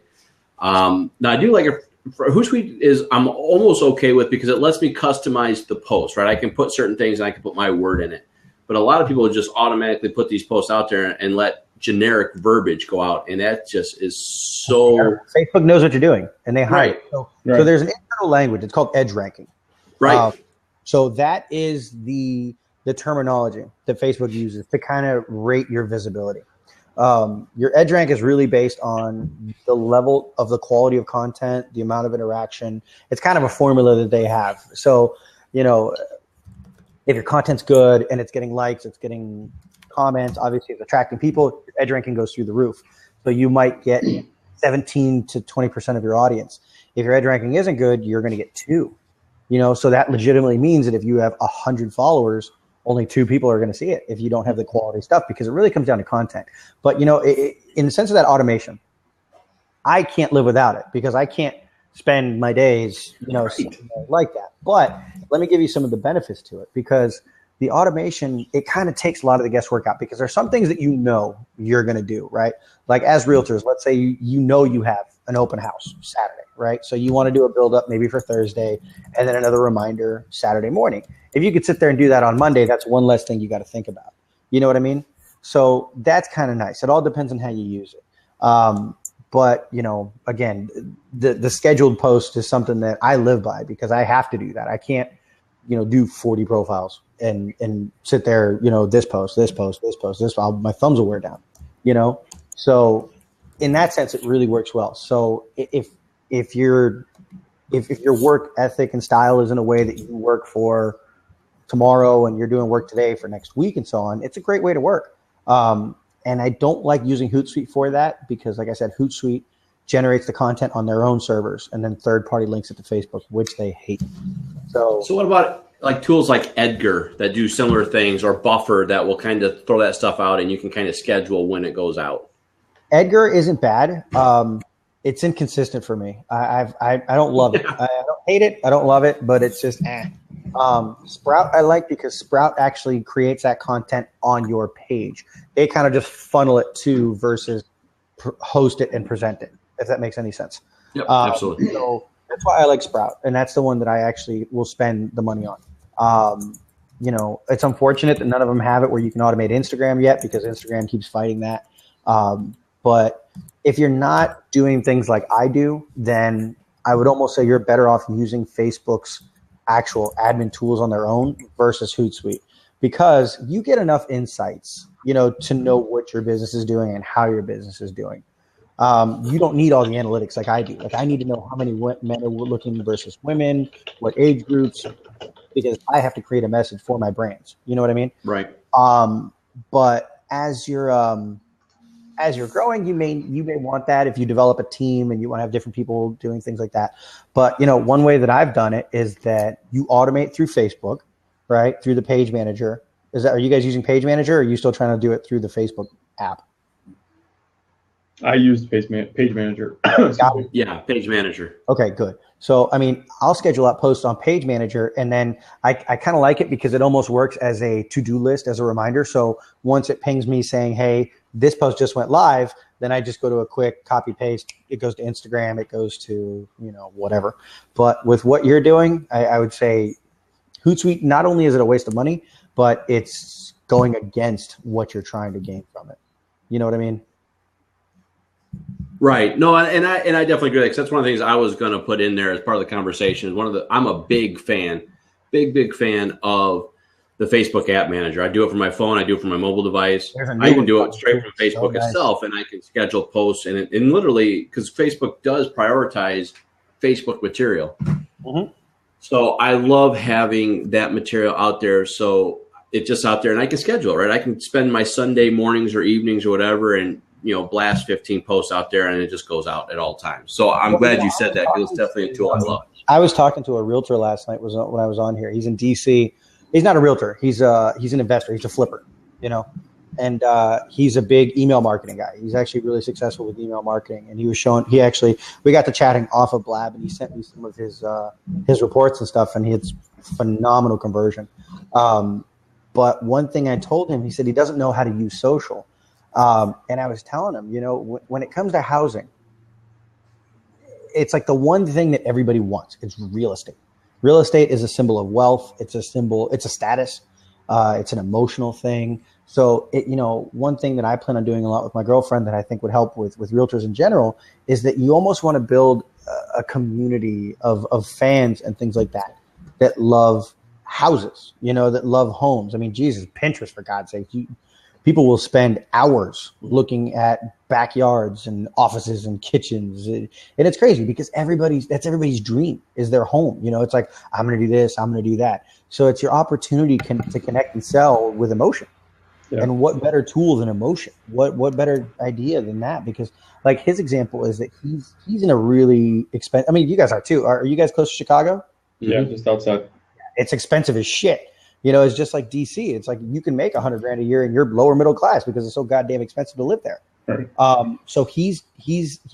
Now I do like it. Hootsuite is I'm almost okay with because it lets me customize the post, right? I can put certain things and I can put my word in it. But a lot of people just automatically put these posts out there and let generic verbiage go out, and that just is so. Facebook knows what you're doing, and they hide it. So there's an internal language. It's called edge ranking. Right. So that is the terminology that Facebook uses to kind of rate your visibility. Your edge rank is really based on the level of the quality of content, the amount of interaction. It's kind of a formula that they have. So, you know, if your content's good and it's getting likes, it's getting comments, obviously it's attracting people, your edge ranking goes through the roof. So you might get 17 to 20% of your audience. If your edge ranking isn't good, you're going to get 2. You know, so that legitimately means that if you have 100 followers, only 2 people are going to see it if you don't have the quality stuff, because it really comes down to content. But, you know, in the sense of that automation, I can't live without it because I can't spend my days, you know, like that. But let me give you some of the benefits to it, because the automation, it kind of takes a lot of the guesswork out, because there's some things that you know you're going to do, right? Like as realtors, let's say you know you have an open house Saturday, right? So you want to do a build up maybe for Thursday and then another reminder Saturday morning. If you could sit there and do that on Monday, that's one less thing you got to think about. You know what I mean? So that's kind of nice. It all depends on how you use it. But, you know, again, the scheduled post is something that I live by because I have to do that. I can't, you know, do 40 profiles and sit there, you know, this post, my thumbs will wear down, you know? So in that sense, it really works well. So if your work ethic and style is in a way that you work for tomorrow and you're doing work today for next week and so on, it's a great way to work. And I don't like using Hootsuite for that because, like I said, Hootsuite generates the content on their own servers and then third-party links it to Facebook, which they hate. So what about like tools like Edgar that do similar things, or Buffer that will kind of throw that stuff out and you can kind of schedule when it goes out? Edgar isn't bad. It's inconsistent for me. I don't love it. I don't hate it. I don't love it, but it's just Sprout I like because Sprout actually creates that content on your page. They kind of just funnel it to versus host it and present it, if that makes any sense. Yep, absolutely. So that's why I like Sprout, and that's the one that I actually will spend the money on. You know, it's unfortunate that none of them have it where you can automate Instagram yet, because Instagram keeps fighting that. But if you're not doing things like I do, then I would almost say you're better off using Facebook's actual admin tools on their own versus Hootsuite. because you get enough insights, to know what your business is doing and how your business is doing. You don't need all the analytics like I do. Like I need to know how many men are looking versus women, what age groups, because I have to create a message for my brands. You know what I mean? Right. But as you're growing, you may want that if you develop a team and you want to have different people doing things like that. But one way that I've done it is that you automate through Facebook, right? Through the Page Manager. Are you guys using Page Manager, or are you still trying to do it through the Facebook app? I use Page Manager. Yeah, Page Manager. Okay, good. So, I'll schedule out posts on Page Manager, and then I kind of like it because it almost works as a to-do list, as a reminder. So once it pings me saying, hey, this post just went live, then I just go to a quick copy paste. It goes to Instagram. It goes to, whatever. But with what you're doing, I would say Hootsuite, not only is it a waste of money, but it's going against what you're trying to gain from it. You know what I mean? Right. No, and I definitely agree. Because that's one of the things I was going to put in there as part of the conversation. I'm a big fan of the Facebook App Manager. I do it from my phone. I do it from my mobile device. I even do it straight from Facebook itself, and I can schedule posts and literally, because Facebook does prioritize Facebook material. Mm-hmm. So I love having that material out there. So it's just out there, and I can schedule, right? I can spend my Sunday mornings or evenings or whatever, and blast 15 posts out there, and it just goes out at all times. So I'm glad you said that, because it's definitely a tool I love. I was talking to a realtor last night when I was on here. He's in DC. He's not a realtor. He's an investor. He's a flipper, and he's a big email marketing guy. He's actually really successful with email marketing. And we got to chatting off of Blab, and he sent me some of his reports and stuff, and he had phenomenal conversion. But one thing I told him, he said he doesn't know how to use social. And I was telling him, when it comes to housing, it's like the one thing that everybody wants. It's real estate. Real estate is a symbol of wealth. It's a status. It's an emotional thing. So one thing that I plan on doing a lot with my girlfriend that I think would help with realtors in general is that you almost want to build a community of fans and things like that love houses, that love homes. Jesus, Pinterest, for God's sake. People will spend hours looking at backyards and offices and kitchens. And it's crazy because that's everybody's dream, is their home. It's like, I'm going to do this, I'm going to do that. So it's your opportunity to connect and sell with emotion. Yeah. And what better tool than emotion? What better idea than that? Because like his example is that he's in a really expensive, you guys are too. Are you guys close to Chicago? Yeah, just outside. It's expensive as shit. It's just like DC. It's like you can make $100,000 a year and you're lower middle class because it's so goddamn expensive to live there. Right. So he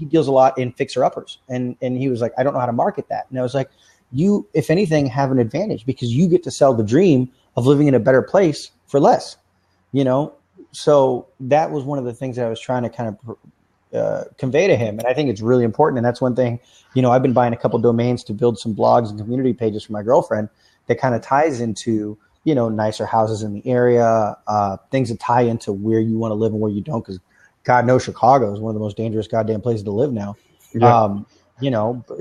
deals a lot in fixer uppers, and he was like, I don't know how to market that. And I was like, you, if anything, have an advantage because you get to sell the dream of living in a better place for less. So that was one of the things that I was trying to kind of convey to him, and I think it's really important. And that's one thing. I've been buying a couple domains to build some blogs and community pages for my girlfriend that kind of ties into nicer houses in the area, things that tie into where you want to live and where you don't, because God knows Chicago is one of the most dangerous goddamn places to live now. Yeah.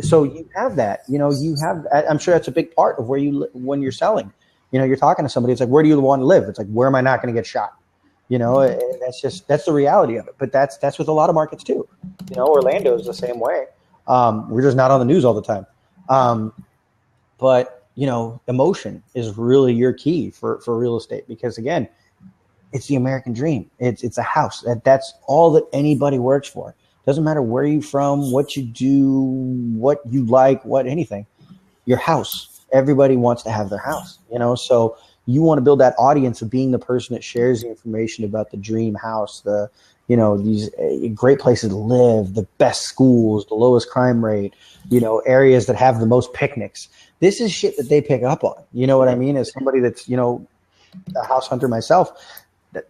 So you have that, I'm sure that's a big part of where when you're selling, you're talking to somebody, it's like, where do you want to live? It's like, where am I not going to get shot? That's the reality of it. But that's with a lot of markets too. Orlando is the same way. We're just not on the news all the time. But emotion is really your key for real estate, because again, it's the American dream. It's a house. That's all that anybody works for. Doesn't matter where you're from, what you do, what you like, anything. Your house. Everybody wants to have their house, so you want to build that audience of being the person that shares the information about the dream house, these great places to live, the best schools, the lowest crime rate, areas that have the most picnics. This is shit that they pick up on. You know what I mean? As somebody that's, a house hunter myself,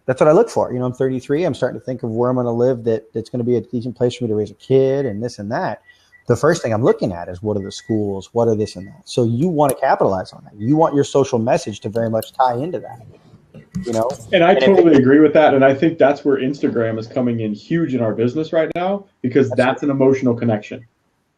that's what I look for. I'm 33. I'm starting to think of where I'm going to live that's going to be a decent place for me to raise a kid and this and that. The first thing I'm looking at is what are the schools? What are this and that? So you want to capitalize on that. You want your social message to very much tie into that. And I totally agree with that. And I think that's where Instagram is coming in huge in our business right now, because that's an emotional connection.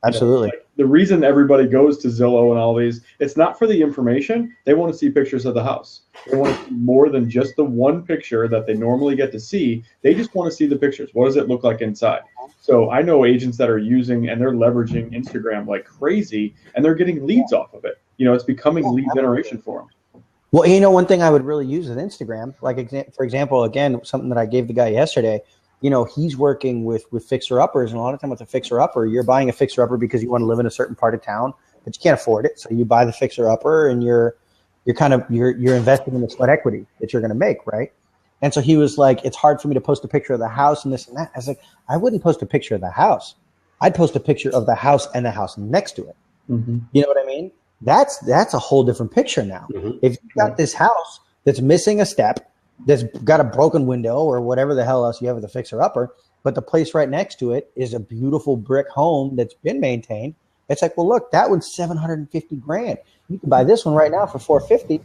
Absolutely. Like the reason everybody goes to Zillow and all these, it's not for the information. They want to see pictures of the house. They want to see more than just the one picture that they normally get to see. They just want to see the pictures. What does it look like inside? So I know agents that are using and they're leveraging Instagram like crazy, and they're getting leads off of it. It's becoming lead generation for them. Well, one thing I would really use is Instagram. Like, for example, again, something that I gave the guy yesterday, he's working with fixer-uppers, and a lot of time with a fixer-upper, you're buying a fixer-upper because you want to live in a certain part of town, but you can't afford it. So you buy the fixer-upper, and you're investing in the sweat equity that you're going to make, right? And so he was like, it's hard for me to post a picture of the house and this and that. I was like, I wouldn't post a picture of the house. I'd post a picture of the house and the house next to it. Mm-hmm. You know what I mean? That's a whole different picture now. Mm-hmm. If you've got this house that's missing a step, that's got a broken window or whatever the hell else you have with a fixer-upper, but the place right next to it is a beautiful brick home that's been maintained. It's like, well, look, that one's $750,000. You can buy this one right now for $450,000.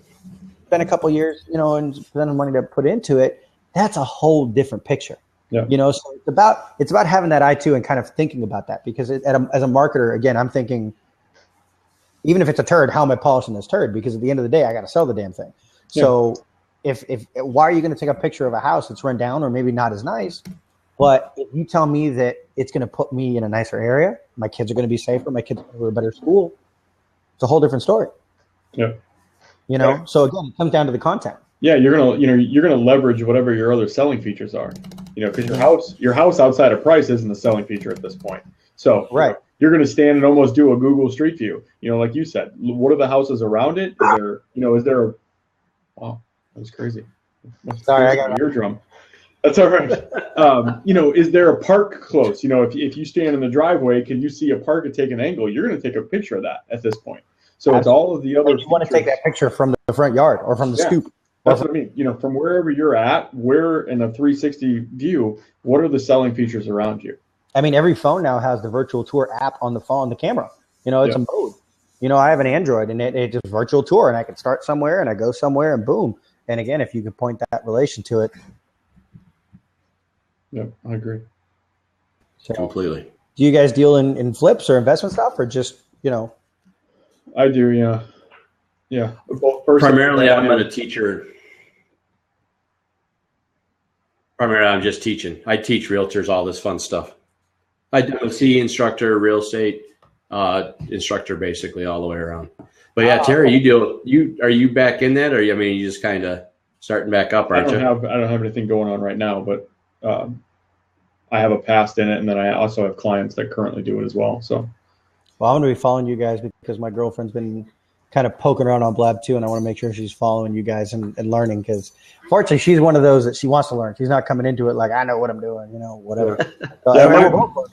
Spend a couple years, and spend the money to put into it. That's a whole different picture. Yeah. So it's about having that eye too and kind of thinking about that, because as a marketer, again, I'm thinking, even if it's a turd, how am I polishing this turd? Because at the end of the day, I got to sell the damn thing. Yeah. So if why are you going to take a picture of a house that's run down or maybe not as nice? But if you tell me that it's going to put me in a nicer area, my kids are going to be safer, my kids are going to go to a better school, it's a whole different story. Yeah. Right. So again, it comes down to the content. Yeah, you're gonna leverage whatever your other selling features are. Because your house outside of price isn't the selling feature at this point. So right. You're going to stand and almost do a Google Street View. Like you said, what are the houses around it? Is there a, wow, that was crazy. Sorry, I got an eardrum. That's all right. Is there a park close? If you stand in the driveway, can you see a park and take an angle? You're going to take a picture of that at this point. So it's all of the other. You want to take that picture from the front yard or from the stoop. That's what I mean. From wherever you're at, where in a 360 view, what are the selling features around you? I mean, every phone now has the virtual tour app on the phone, the camera. It's a mode. I have an Android, and it just virtual tour, and I can start somewhere, and I go somewhere, and boom. And again, if you can point that relation to it. Yeah, I agree. So, completely. Do you guys deal in flips or investment stuff, or just I do, yeah. Yeah. Primarily, I'm a teacher. Primarily, I'm just teaching. I teach realtors all this fun stuff. I do a C instructor, real estate instructor, basically all the way around. But yeah, Terry, are you back in that, or you just kind of starting back up, aren't you? I don't have anything going on right now, but I have a past in it, and then I also have clients that currently do it as well. So, well, I'm going to be following you guys because my girlfriend's been kind of poking around on Blab too, and I want to make sure she's following you guys and learning, because fortunately she's one of those that she wants to learn. She's not coming into it like, I know what I'm doing, whatever.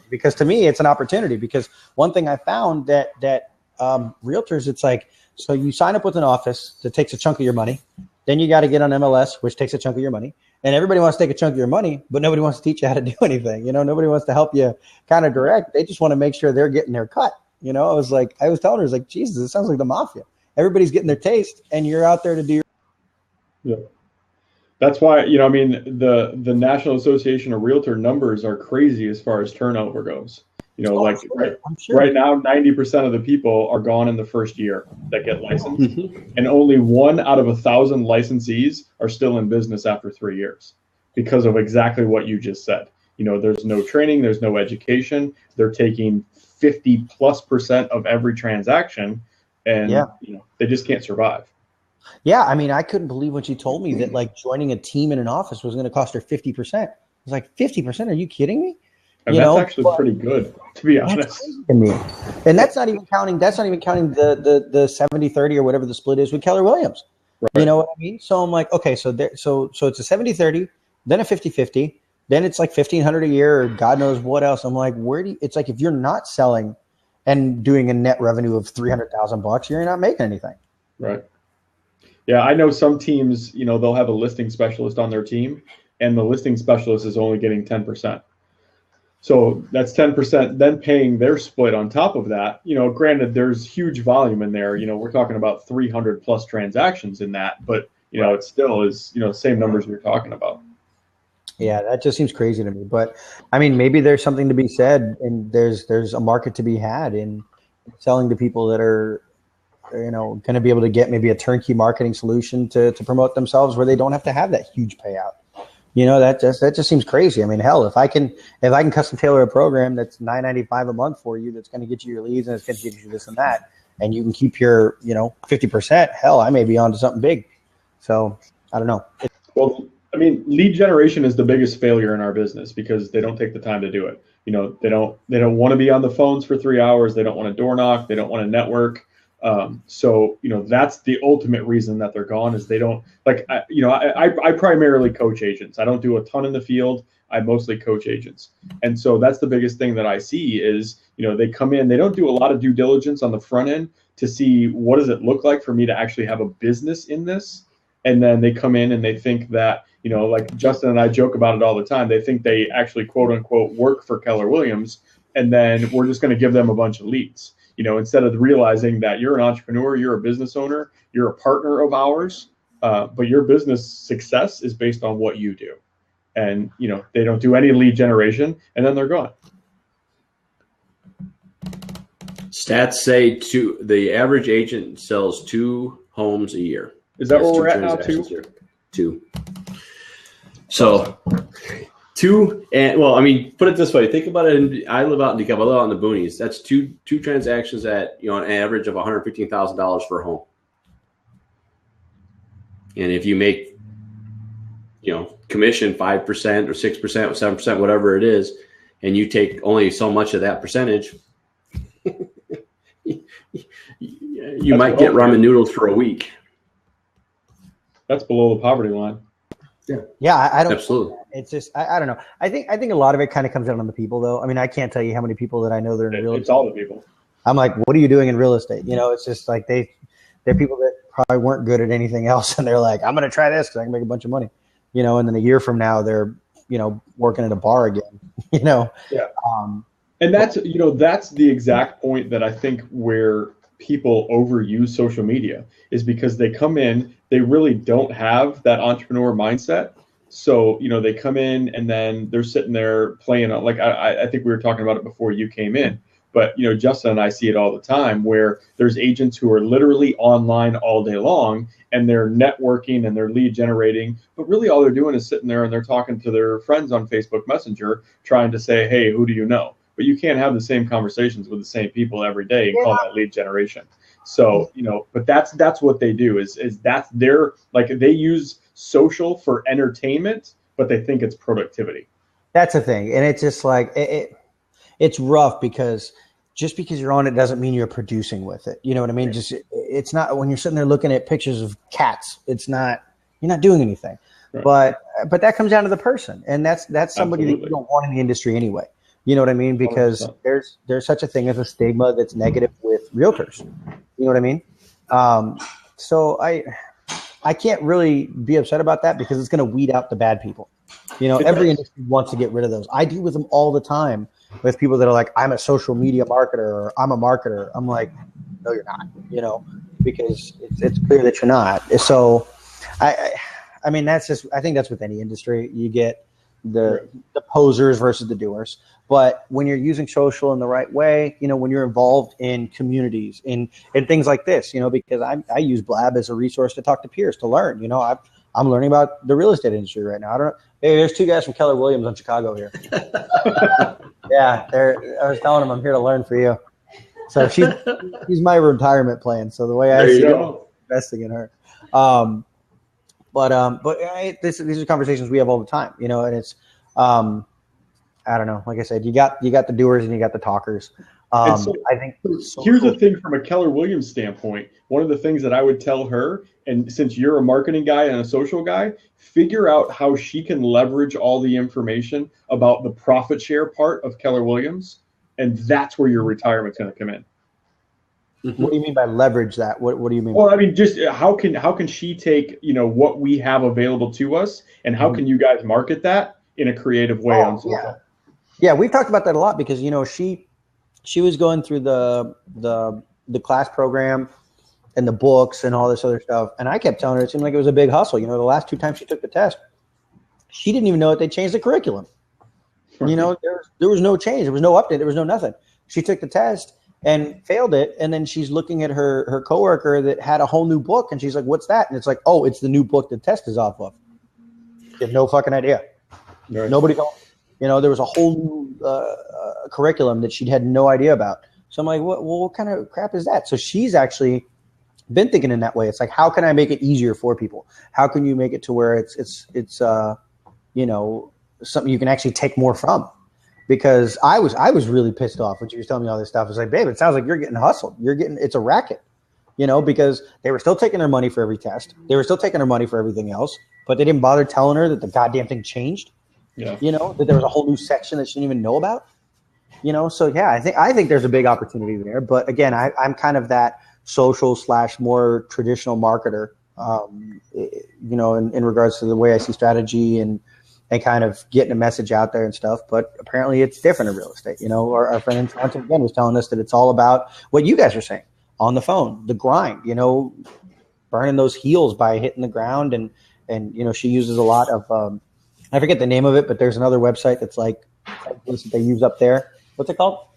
Because to me, it's an opportunity, because one thing I found that realtors, it's like, so you sign up with an office that takes a chunk of your money, then you got to get on MLS, which takes a chunk of your money, and everybody wants to take a chunk of your money, but nobody wants to teach you how to do anything. Nobody wants to help you kind of direct. They just want to make sure they're getting their cut. I was telling her, like, Jesus, it sounds like the mafia. Everybody's getting their taste, and you're out there to do your. Yeah. That's why, the National Association of Realtor numbers are crazy as far as turnover goes. Right now, 90% of the people are gone in the first year that get licensed, and only 1 out of 1,000 licensees are still in business after 3 years because of exactly what you just said. There's no training, there's no education. They're taking 50+% of every transaction, and they just can't survive. Yeah, I couldn't believe when she told me that joining a team in an office was going to cost her 50%. I was like, 50%? Are you kidding me? And that's actually pretty good, to be honest. And that's not even counting. That's not even counting the 70-30 or whatever the split is with Keller Williams. Right. You know what I mean? So I'm like, okay, so it's a 70-30, then a 50-50, then it's like $1,500 a year, or God knows what else. I'm like, it's like, if you're not selling and doing a net revenue of $300,000, you're not making anything. Right. Yeah, I know some teams, they'll have a listing specialist on their team, and the listing specialist is only getting 10%. So that's 10%, then paying their split on top of that. Granted, there's huge volume in there. We're talking about 300+ transactions in that, but it still is, same numbers you're talking about. Yeah, that just seems crazy to me. But I mean, maybe there's something to be said, and there's a market to be had in selling to people that are, going to be able to get maybe a turnkey marketing solution to promote themselves where they don't have to have that huge payout. That just seems crazy. I mean, hell, if I can custom tailor a program that's $9.95 a month for you, that's going to get you your leads and it's going to get you this and that, and you can keep your 50%. Hell, I may be onto something big. So I don't know. Well, I mean, lead generation is the biggest failure in our business because they don't take the time to do it. They don't want to be on the phones for 3 hours. They don't want to door knock. They don't want to network. So that's the ultimate reason that they're gone is they don't like. I primarily coach agents. I don't do a ton in the field. I mostly coach agents, and so that's the biggest thing that I see is they come in. They don't do a lot of due diligence on the front end to see what does it look like for me to actually have a business in this. And then they come in and they think that, like Justin and I joke about it all the time. They think they actually, quote unquote, work for Keller Williams. And then we're just going to give them a bunch of leads, instead of realizing that you're an entrepreneur, you're a business owner, you're a partner of ours. But your business success is based on what you do. And, they don't do any lead generation and then they're gone. Stats say the average agent sells 2 homes a year. Is that where we're at now, too? 2. So 2, and well, I mean, put it this way. Think about it. I live out in DeKalb. I live out in the boonies. That's two transactions at an average of $115,000 for a home. And if you make, commission 5% or 6% or 7%, whatever it is, and you take only so much of that percentage, you might get ramen noodles for a week. That's below the poverty line. Yeah, I don't. Absolutely. It's just I don't know. I think a lot of it kind of comes down on the people, though. I mean, I can't tell you how many people that I know that are in real estate. It's all the people. I'm like, what are you doing in real estate? It's just like they're people that probably weren't good at anything else, and they're like, I'm going to try this because I can make a bunch of money, and then a year from now they're working at a bar again, Yeah. And that's that's the exact point that I think where people overuse social media is because they come in, they really don't have that entrepreneur mindset. So, they come in and then they're sitting there playing, like I think we were talking about it before you came in, but, Justin and I see it all the time where there's agents who are literally online all day long and they're networking and they're lead generating, but really all they're doing is sitting there and they're talking to their friends on Facebook Messenger, trying to say, hey, who do you know? But you can't have the same conversations with the same people every day and call that lead generation. So, but that's what they do is that's their, like they use social for entertainment, but they think it's productivity. That's the thing. And it's just like, it's rough because just because you're on it doesn't mean you're producing with it. You know what I mean? Right. Just, it's not when you're sitting there looking at pictures of cats, you're not doing anything, right. But that comes down to the person. And that's somebody Absolutely. That you don't want in the industry anyway. You know what I mean? Because 100%. there's such a thing as a stigma that's negative with realtors. You know what I mean? So I can't really be upset about that because it's going to weed out the bad people. Every industry wants to get rid of those. I deal with them all the time with people that are like, I'm a social media marketer or I'm a marketer. I'm like, no, you're not, because it's clear that you're not. So I mean, I think that's with any industry. You get the posers versus the doers. But when you're using social in the right way, when you're involved in communities and things like this, because I use Blab as a resource to talk to peers, to learn, I'm learning about the real estate industry right now. I don't know. Hey, there's 2 guys from Keller Williams in Chicago here. Yeah. I was telling them I'm here to learn for you. So she's my retirement plan. So the way I see it, investing in her. These are conversations we have all the time, and it's, I don't know. Like I said, you got the doers and you got the talkers. I think here's the thing from a Keller Williams standpoint. One of the things that I would tell her, and since you're a marketing guy and a social guy, figure out how she can leverage all the information about the profit share part of Keller Williams, and that's where your retirement's going to come in. What do you mean by leverage that? What do you mean? Well, I mean, just how can she take what we have available to us, and how can you guys market that in a creative way on social? Yeah, we've talked about that a lot because she was going through the class program and the books and all this other stuff, and I kept telling her it seemed like it was a big hustle. The last 2 times she took the test, She didn't even know that they changed the curriculum. You know, there was no change. There was no update. There was no nothing. She took the test and failed it. And then she's looking at her coworker that had a whole new book. And she's like, what's that? And it's like, oh, it's the new book the test is off of. You have no fucking idea. Right. Nobody told. You know, there was a whole new curriculum that she had no idea about. So I'm like, what kind of crap is that? So she's actually been thinking in that way. It's like, how can I make it easier for people? How can you make it to where it's you know, something you can actually take more from? Because I was really pissed off when she was telling me all this stuff. I was like, babe, it sounds like you're getting hustled. It's a racket, you know, because they were still taking their money for every test. They were still taking their money for everything else, but they didn't bother telling her that the goddamn thing changed. Yeah. You know, that there was a whole new section that she didn't even know about. You know, so yeah, I think there's a big opportunity there. But again, I'm kind of that social / more traditional marketer, you know, in regards to the way I see strategy and kind of getting a message out there and stuff. But apparently it's different in real estate. You know, our friend in Toronto again was telling us that it's all about what you guys are saying on the phone, the grind, you know, burning those heels by hitting the ground. And you know, she uses a lot of, I forget the name of it, but there's another website that's like that they use up there. What's it called?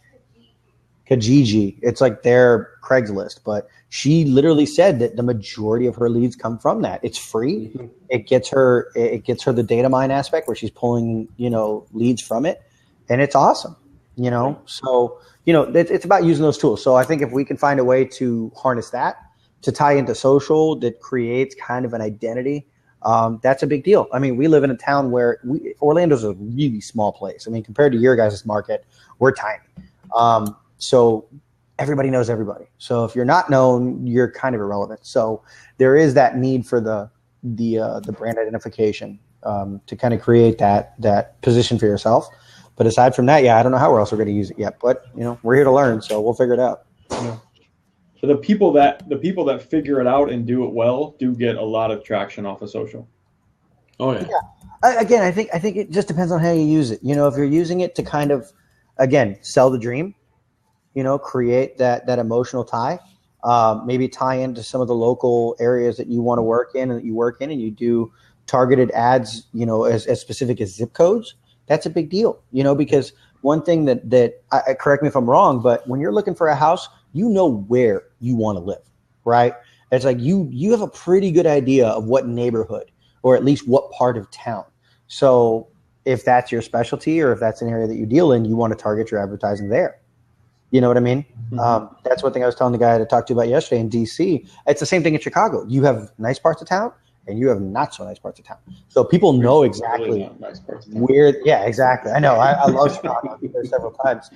Kijiji. It's like their Craigslist, but she literally said that the majority of her leads come from that. It's free. Mm-hmm. It gets her the data mine aspect where she's pulling, you know, leads from it, and it's awesome, you know? So, you know, it's about using those tools. So I think if we can find a way to harness that to tie into social that creates kind of an identity, that's a big deal. I mean, we live in a town where Orlando's a really small place. I mean, compared to your guys' market, we're tiny. So everybody knows everybody. So if you're not known, you're kind of irrelevant. So there is that need for the brand identification to kind of create that position for yourself. But aside from that, yeah, I don't know how else we're going to use it yet. But you know, we're here to learn, so we'll figure it out. Yeah. So the people that figure it out and do it well do get a lot of traction off of social. Oh yeah. Again, I think it just depends on how you use it. You know, if you're using it to kind of, again, sell the dream, you know, create that emotional tie, maybe tie into some of the local areas that you want to work in and that you work in, and you do targeted ads, you know, as specific as zip codes. That's a big deal, you know, because one thing that correct me if I'm wrong, but when you're looking for a house, you know where you want to live, right? It's like you have a pretty good idea of what neighborhood or at least what part of town. So if that's your specialty or if that's an area that you deal in, you want to target your advertising there. You know what I mean? Mm-hmm. That's one thing I was telling the guy to talk to about yesterday in DC. It's the same thing in Chicago. You have nice parts of town and you have not so nice parts of town. So people know exactly really nice parts of town. Where. Yeah, exactly. I know. I love Chicago. I've been there several times.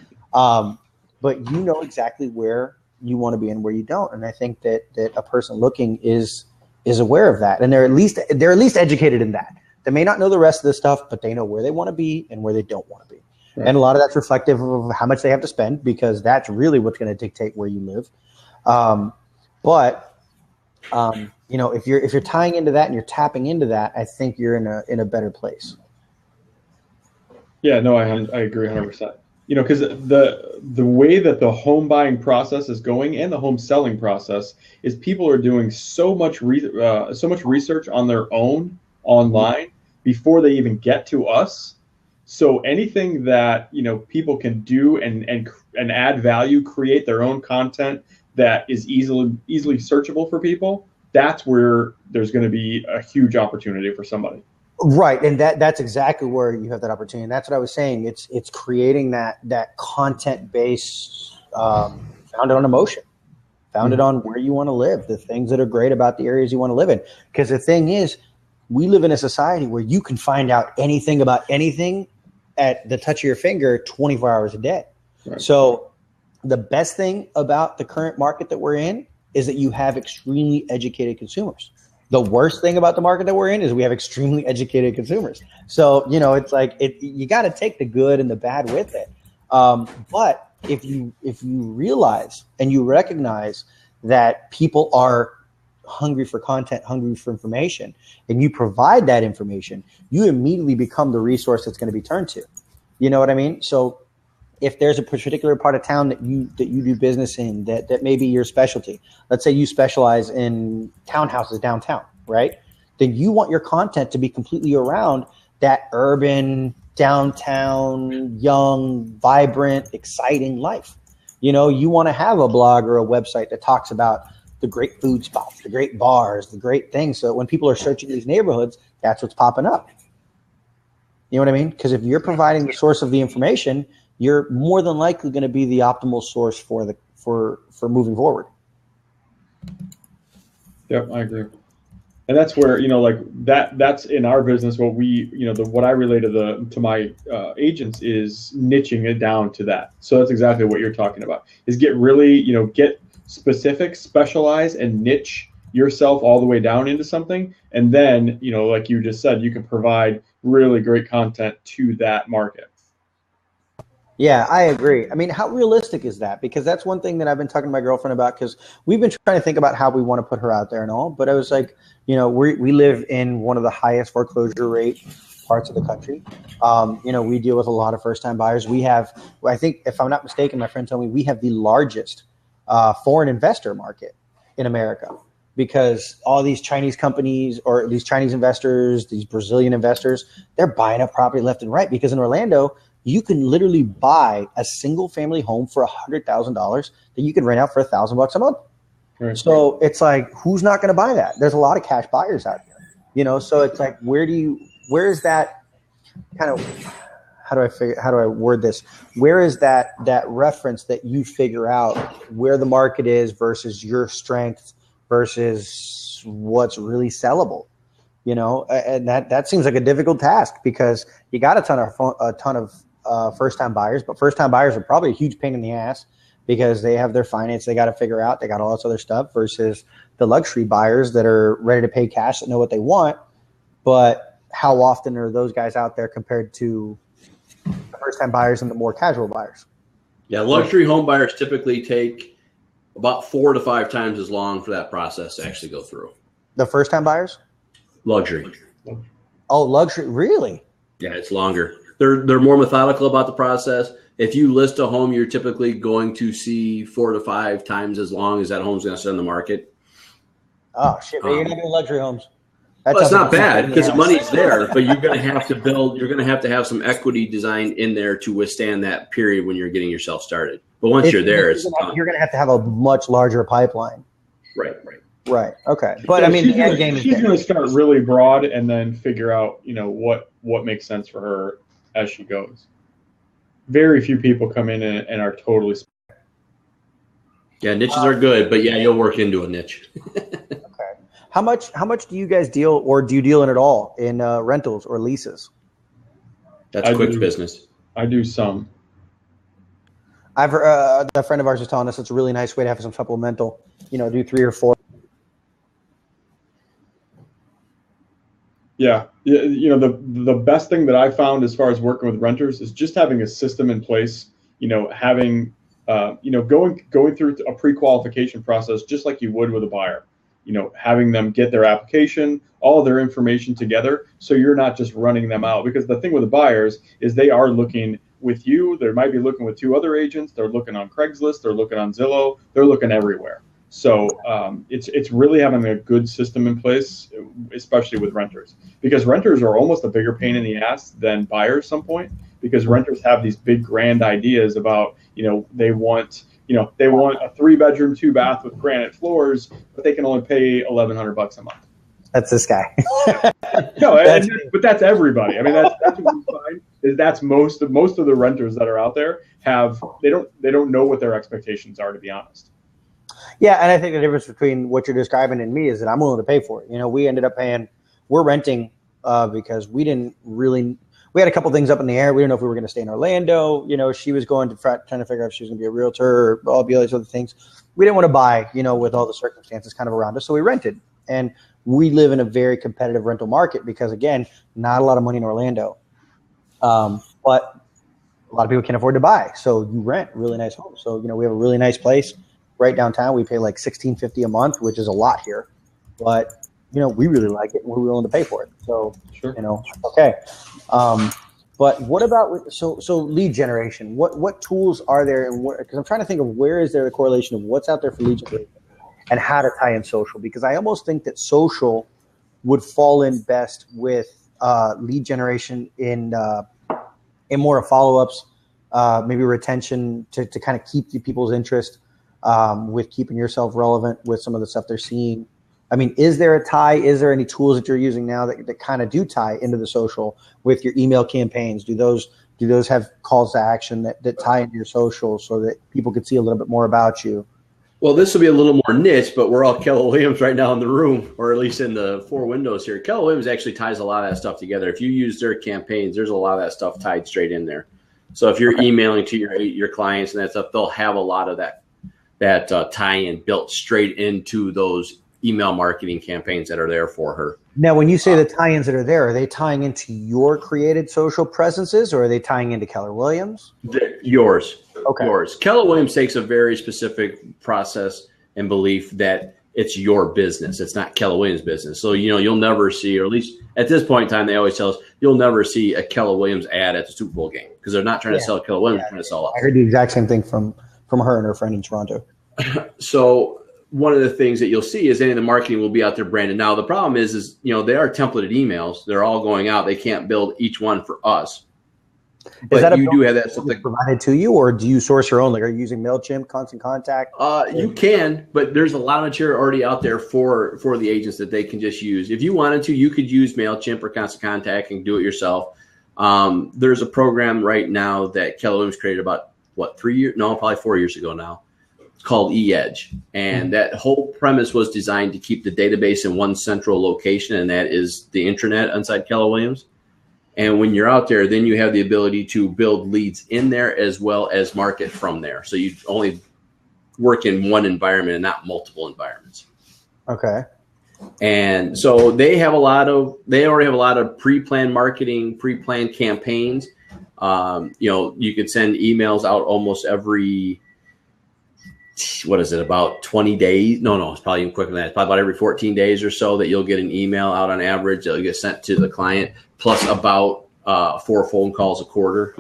But you know exactly where you want to be and where you don't. And I think that a person looking is aware of that. And they're at least educated in that. They may not know the rest of the stuff, but they know where they want to be and where they don't want to be. Right. And a lot of that's reflective of how much they have to spend, because that's really what's going to dictate where you live. You know, if you're tying into that and you're tapping into that, I think you're in a better place. Yeah, no, I agree 100%. You know, because the way that the home buying process is going and the home selling process is people are doing so much research on their own online before they even get to us. So anything that, you know, people can do and add value, create their own content that is easily searchable for people, that's where there's going to be a huge opportunity for somebody. Right, and that's exactly where you have that opportunity. And that's what I was saying. It's creating that content base founded on emotion, founded on where you want to live, the things that are great about the areas you want to live in. Because the thing is, we live in a society where you can find out anything about anything at the touch of your finger 24 hours a day. Right. So the best thing about the current market that we're in is that you have extremely educated consumers. The worst thing about the market that we're in is we have extremely educated consumers. So, you know, it's like you got to take the good and the bad with it. But if you realize and you recognize that people are hungry for content, hungry for information, and you provide that information, you immediately become the resource that's going to be turned to. You know what I mean? So if there's a particular part of town that you do business in that may be your specialty, let's say you specialize in townhouses downtown, right? Then you want your content to be completely around that urban, downtown, young, vibrant, exciting life. You know, you want to have a blog or a website that talks about the great food spots, the great bars, the great things. So when people are searching these neighborhoods, that's what's popping up. You know what I mean? Because if you're providing the source of the information, you're more than likely going to be the optimal source for moving forward. Yep, I agree. And that's where, you know, like that's in our business. What we, you know, what I relay to my agents is niching it down to that. So that's exactly what you're talking about, is get really, you know, get specific, specialize, and niche yourself all the way down into something. And then, you know, like you just said, you can provide really great content to that market. Yeah, I agree. I mean, how realistic is that? Because that's one thing that I've been talking to my girlfriend about, because we've been trying to think about how we want to put her out there and all. But I was like, you know, we live in one of the highest foreclosure rate parts of the country. You know, we deal with a lot of first-time buyers. We have, I think, if I'm not mistaken, my friend told me we have the largest foreign investor market in America, because all these Chinese companies or these Chinese investors, these Brazilian investors, they're buying up property left and right. Because in Orlando, you can literally buy a single family home for $100,000 that you can rent out for $1,000 a month. Right. So it's like, who's not going to buy that? There's a lot of cash buyers out here, you know? So it's like, where is that kind of, how do I word this? Where is that reference that you figure out where the market is versus your strength versus what's really sellable, you know? And that seems like a difficult task, because you got a ton of first-time buyers, but first-time buyers are probably a huge pain in the ass, because they have their finance they got to figure out. They got all this other stuff, versus the luxury buyers that are ready to pay cash, that know what they want. But how often are those guys out there compared to the first-time buyers and the more casual buyers? Yeah, luxury home buyers typically take about 4 to 5 times as long for that process to actually go through. The first-time buyers? Luxury. Oh, luxury, really? Yeah, it's longer. They're more methodical about the process. If you list a home, you're typically going to see 4 to 5 times as long as that home's going to sit on the market. Oh shit! But you're not doing luxury homes. Well, it's not bad, because the money's there, but you're going to have to build. You're going to have some equity design in there to withstand that period when you're getting yourself started. But once you're there, you're going to have a much larger pipeline. Right. Okay. But I mean, the end game is she's going to start really broad and then figure out, you know, what makes sense for her as she goes. Very few people come in and are totally. Yeah, niches are good, but yeah, you'll work into a niche. Okay. How much do you guys deal, or do you deal in at all in rentals or leases? That's quick business. I do some. I've heard, a friend of ours was telling us it's a really nice way to have some supplemental. You know, do 3 or 4. Yeah, you know, the best thing that I found as far as working with renters is just having a system in place. You know, having you know, going through a pre-qualification process just like you would with a buyer. You know, having them get their application, all of their information together, so you're not just running them out. Because the thing with the buyers is they are looking with you. They might be looking with 2 other agents. They're looking on Craigslist. They're looking on Zillow. They're looking everywhere. So it's really having a good system in place, especially with renters, because renters are almost a bigger pain in the ass than buyers at some point, because renters have these big grand ideas about, you know, they want a 3-bedroom, 2-bath with granite floors, but they can only pay $1,100 a month. That's this guy. No, but that's everybody. I mean, that's what we find is that's most of the renters that are out there they don't know what their expectations are, to be honest. Yeah, and I think the difference between what you're describing and me is that I'm willing to pay for it. You know, we ended up paying. We're renting because we had a couple things up in the air. We didn't know if we were going to stay in Orlando. You know, she was trying to figure out if she was going to be a realtor or all these other things. We didn't want to buy, you know, with all the circumstances kind of around us. So we rented. And we live in a very competitive rental market because, again, not a lot of money in Orlando. But a lot of people can't afford to buy. So you rent really nice homes. So, you know, we have a really nice place right downtown. We pay like $1,650 a month, which is a lot here. But, you know, we really like it and we're willing to pay for it. So, sure. You know, okay. But what about so lead generation? What tools are there? And because I'm trying to think of where is there the correlation of what's out there for lead generation and how to tie in social, because I almost think that social would fall in best with lead generation in more follow-ups, maybe retention to kind of keep the people's interest with keeping yourself relevant with some of the stuff they're seeing? I mean, is there a tie? Is there any tools that you're using now that kind of do tie into the social with your email campaigns? Do those have calls to action that tie into your social so that people could see a little bit more about you? Well, this will be a little more niche, but we're all Keller Williams right now in the room, or at least in the four windows here. Keller Williams actually ties a lot of that stuff together. If you use their campaigns, there's a lot of that stuff tied straight in there. So if you're emailing to your clients and that stuff, they'll have a lot of that tie-in built straight into those email marketing campaigns that are there for her. Now, when you say the tie-ins that are there, are they tying into your created social presences, or are they tying into Keller Williams? Yours. Okay. Yours. Keller Williams takes a very specific process and belief that it's your business. It's not Keller Williams' business. So, you'll never see, or at least at this point in time, they always tell us, you'll never see a Keller Williams ad at the Super Bowl game because they're not trying to sell Keller Williams, they're trying to sell us. I heard the exact same thing from her and her friend in Toronto. So one of the things that you'll see is any of the marketing will be out there branded. Now, the problem is they are templated emails. They're all going out. They can't build each one for us. But you do have that something provided to you, or do you source your own? Like, are you using MailChimp, Constant Contact? You can, but there's a lot of material already out there for the agents that they can just use. If you wanted to, you could use MailChimp or Constant Contact and do it yourself. There's a program right now that Keller Williams created about, 3 years? No, probably 4 years ago now. It's called eEdge. And that whole premise was designed to keep the database in one central location, and that is the intranet inside Keller Williams. And when you're out there, then you have the ability to build leads in there as well as market from there. So you only work in one environment and not multiple environments. Okay. And so they already have a lot of pre-planned marketing, pre-planned campaigns. You could send emails out almost every, about 20 days? No, it's probably even quicker than that. It's probably about every 14 days or so that you'll get an email out on average that'll get sent to the client, plus about 4 phone calls a quarter.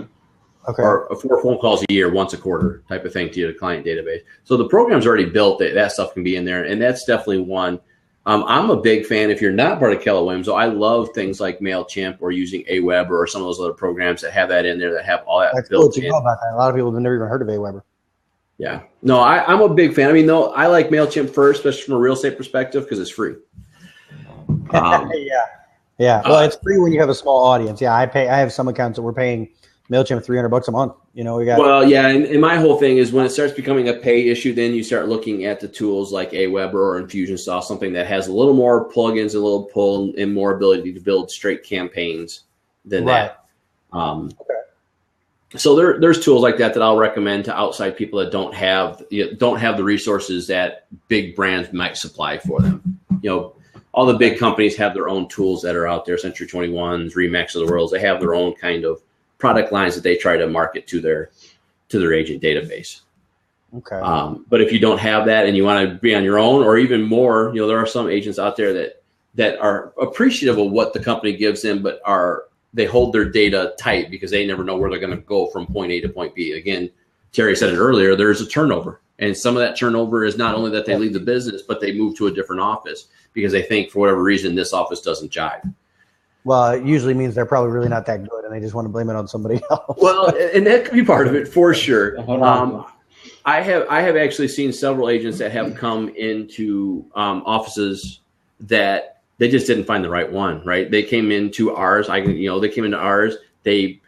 Okay. Or 4 phone calls a year, once a quarter type of thing to your client database. So the program's already built. That stuff can be in there, and that's definitely one. I'm a big fan. If you're not part of Keller Williams, so I love things like MailChimp or using Aweber or some of those other programs that have that in there, that have all that built in. Know about that. A lot of people have never even heard of Aweber. Yeah. No, I'm a big fan. I mean, I like MailChimp first, especially from a real estate perspective, because it's free. Yeah. Well, it's free when you have a small audience. Yeah, I have some accounts that we're paying MailChimp $300 a month. And my whole thing is when it starts becoming a pay issue, then you start looking at the tools like Aweber or Infusionsoft, something that has a little more plugins, a little pull, and more ability to build straight campaigns than that. Okay. So there's tools like that I'll recommend to outside people that don't have the resources that big brands might supply for them. All the big companies have their own tools that are out there. Century 21s, Remax of the world. They have their own kind of product lines that they try to market to their agent database. Okay. But if you don't have that and you want to be on your own, or even more, there are some agents out there that are appreciative of what the company gives them, but they hold their data tight because they never know where they're going to go from point A to point B. Again, Terry said it earlier, there's a turnover. And some of that turnover is not only that they leave the business, but they move to a different office because they think for whatever reason this office doesn't jive. Well, it usually means they're probably really not that good and they just want to blame it on somebody else. Well, and that could be part of it for sure. I have actually seen several agents that have come into offices that they just didn't find the right one, right? They came into ours. They came into ours. They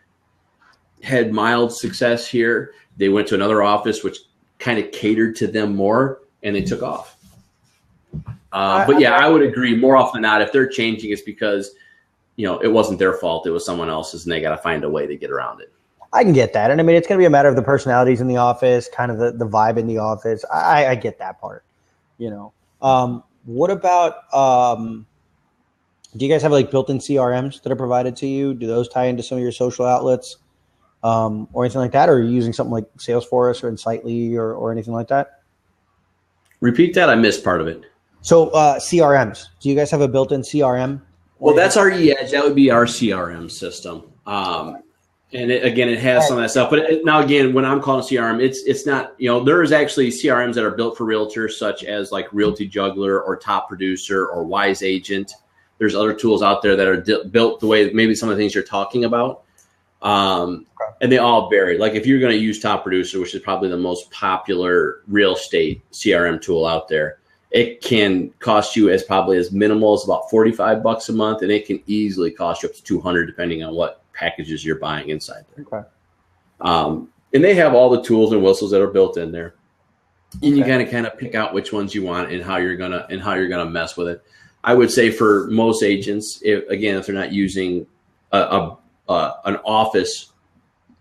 had mild success here. They went to another office, which kind of catered to them more, and they took off. I would agree more often than not, if they're changing, it's because, it wasn't their fault. It was someone else's, and they got to find a way to get around it. I can get that. And I mean, it's going to be a matter of the personalities in the office, kind of the vibe in the office. I get that part, What about, do you guys have like built-in CRMs that are provided to you? Do those tie into some of your social outlets or anything like that? Or are you using something like Salesforce or Insightly or anything like that? Repeat that. I missed part of it. So CRMs, do you guys have a built-in CRM? Well, that's our eEdge. That would be our CRM system. And it has some of that stuff. But now, again, when I'm calling CRM, it's not, there's actually CRMs that are built for realtors, such as like Realty Juggler or Top Producer or Wise Agent. There's other tools out there that are built the way maybe some of the things you're talking about. And they all vary. Like if you're going to use Top Producer, which is probably the most popular real estate CRM tool out there, it can cost you as minimal as about $45 a month, and it can easily cost you up to $200 depending on what packages you're buying inside there. Okay. And they have all the tools and whistles that are built in there. And you kind of pick out which ones you want and how you're gonna mess with it. I would say for most agents, if they're not using an office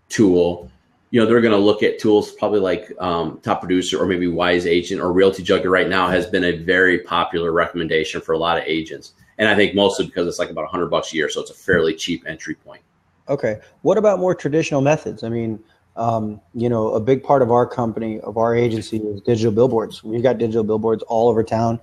tool, they're going to look at tools probably like Top Producer or maybe Wise Agent or Realty Juggler right now has been a very popular recommendation for a lot of agents. And I think mostly because it's like about $100 a year. So it's a fairly cheap entry point. Okay. What about more traditional methods? I mean, a big part of our company, of our agency, is digital billboards. We've got digital billboards all over town.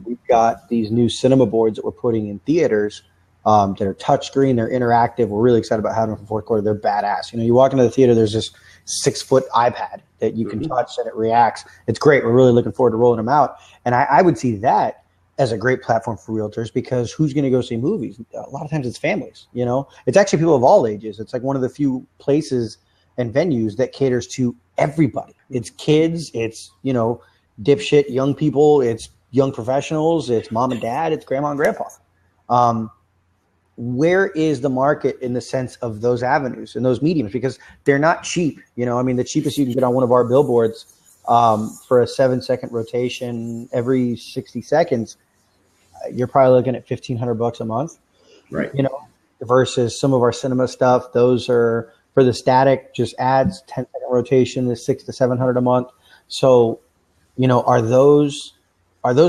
We've got these new cinema boards that we're putting in theaters that are touchscreen. They're interactive. We're really excited about having them for fourth quarter. They're badass. You walk into the theater, there's this 6-foot iPad that you can touch and it reacts. It's great. We're really looking forward to rolling them out. And I would see that as a great platform for realtors, because who's going to go see movies? A lot of times it's families, It's actually people of all ages. It's like one of the few places and venues that caters to everybody. It's kids, it's, dipshit young people, it's young professionals, it's mom and dad, it's grandma and grandpa. Where is the market in the sense of those avenues and those mediums? Because they're not cheap. The cheapest you can get on one of our billboards for a 7-second rotation every 60 seconds, you're probably looking at $1,500 a month, right? Versus some of our cinema stuff. Those are for the static, just ads, 10-second rotation is $600 to $700 a month. So, are those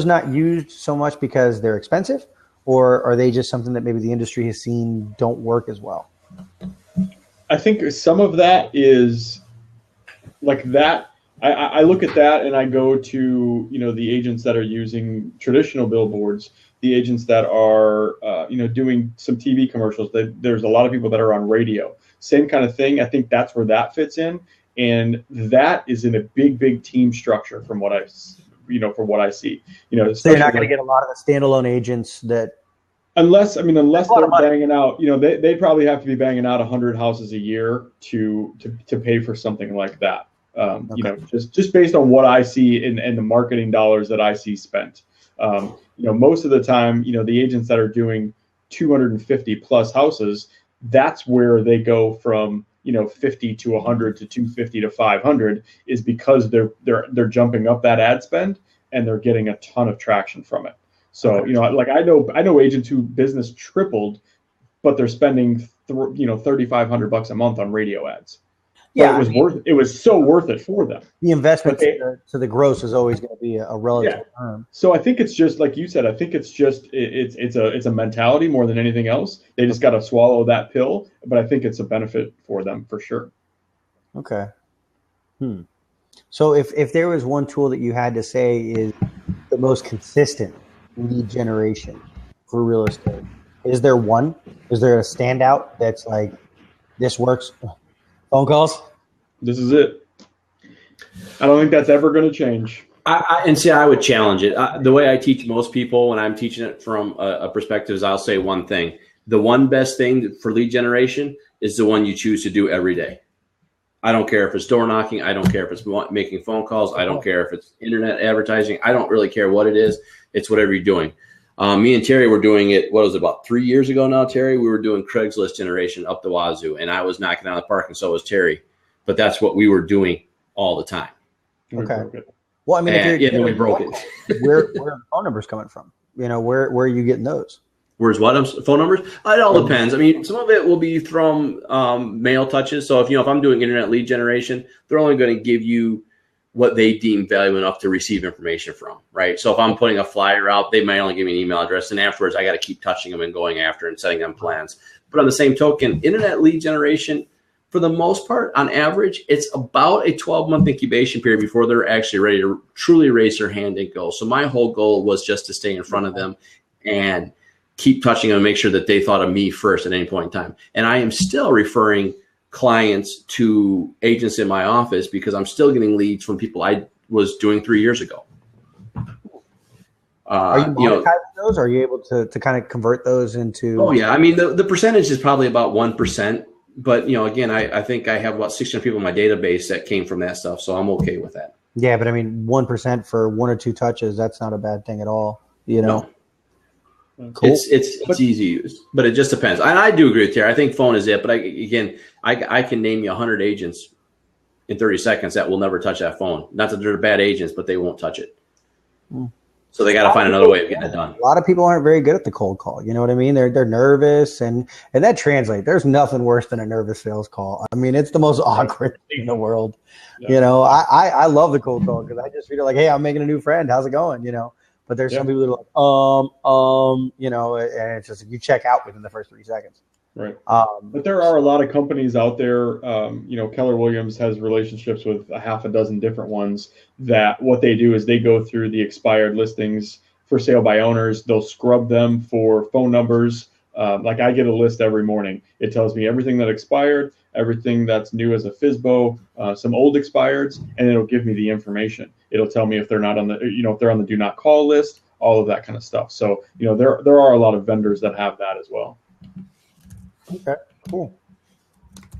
not used so much because they're expensive, or are they just something that maybe the industry has seen don't work as well? I think some of that is like that. I look at that and I go to, the agents that are using traditional billboards, the agents that are, doing some TV commercials. There's a lot of people that are on radio. Same kind of thing. I think that's where that fits in. And that is in a big team structure from what I see. So you're not going to get a lot of the standalone agents that, unless they're banging out, they probably have to be banging out 100 houses a year to pay for something like that. Just based on what I see and the marketing dollars that I see spent. Most of the time, the agents that are doing 250 plus houses, that's where they go from 50 to 100 to 250 to 500, is because they're jumping up that ad spend and they're getting a ton of traction from it. So I know agents who business tripled, but they're spending $3,500 a month on radio ads. Yeah, it was so worth it for them. The investment to the gross is always going to be a relative term. So I think it's just like you said. I think it's just it's a mentality more than anything else. They just got to swallow that pill. But I think it's a benefit for them for sure. Okay. So if there was one tool that you had to say is the most consistent lead generation for real estate, is there one? Is there a standout that's like, this works? Phone calls? This is it. I don't think that's ever going to change. I would challenge it. The way I teach most people when I'm teaching it from a perspective is I'll say one thing. The one best thing for lead generation is the one you choose to do every day. I don't care if it's door knocking. I don't care if it's making phone calls. I don't care if it's internet advertising. I don't really care what it is. It's whatever you're doing. Me and Terry were doing it, what was it, about 3 years ago now, Terry? We were doing Craigslist generation up the wazoo, and I was knocking on the park, and so was Terry. But that's what we were doing all the time. Okay. Well, we broke it. Where are the phone numbers coming from? Where are you getting those? Where's what? Phone numbers? It all depends. Some of it will be from mail touches. So if I'm doing internet lead generation, they're only going to give you what they deem valuable enough to receive information from, right? So if I'm putting a flyer out, they might only give me an email address, and afterwards I got to keep touching them and going after and setting them plans. But on the same token, internet lead generation, for the most part, on average, it's about a 12-month incubation period before they're actually ready to truly raise their hand and go. So my whole goal was just to stay in front of them and keep touching them and make sure that they thought of me first at any point in time. And I am still referring clients to agents in my office because I'm still getting leads from people I was doing 3 years ago. Are you monetizing those? Or are you able to kind of convert those into? Oh yeah, I mean the percentage is probably about 1%, but again, I think I have about 600 people in my database that came from that stuff, so I'm okay with that. Yeah, but I mean 1% for 1 or 2 touches, that's not a bad thing at all. No. Cool. It's easy to use, but it just depends. I do agree with Terry. I think phone is it, but I can name you 100 agents in 30 seconds that will never touch that phone. Not that they're bad agents, but they won't touch it. So they got to find another way of getting it done. A lot of people aren't very good at the cold call. You know what I mean? They're nervous, and that translates. There's nothing worse than a nervous sales call. I mean, it's the most awkward thing in the world. Yeah. I love the cold call because I just feel like, hey, I'm making a new friend. How's it going? But there's some people that are like, and it's just you check out within the first 3 seconds. Right. But there are a lot of companies out there. Keller Williams has relationships with a half a dozen different ones that what they do is they go through the expired listings for sale by owners. They'll scrub them for phone numbers. Like I get a list every morning. It tells me everything that expired, everything that's new as a FSBO, some old expireds, and it'll give me the information. It'll tell me if they're not on the, if they're on the do not call list, all of that kind of stuff. So, there are a lot of vendors that have that as well. Okay, cool.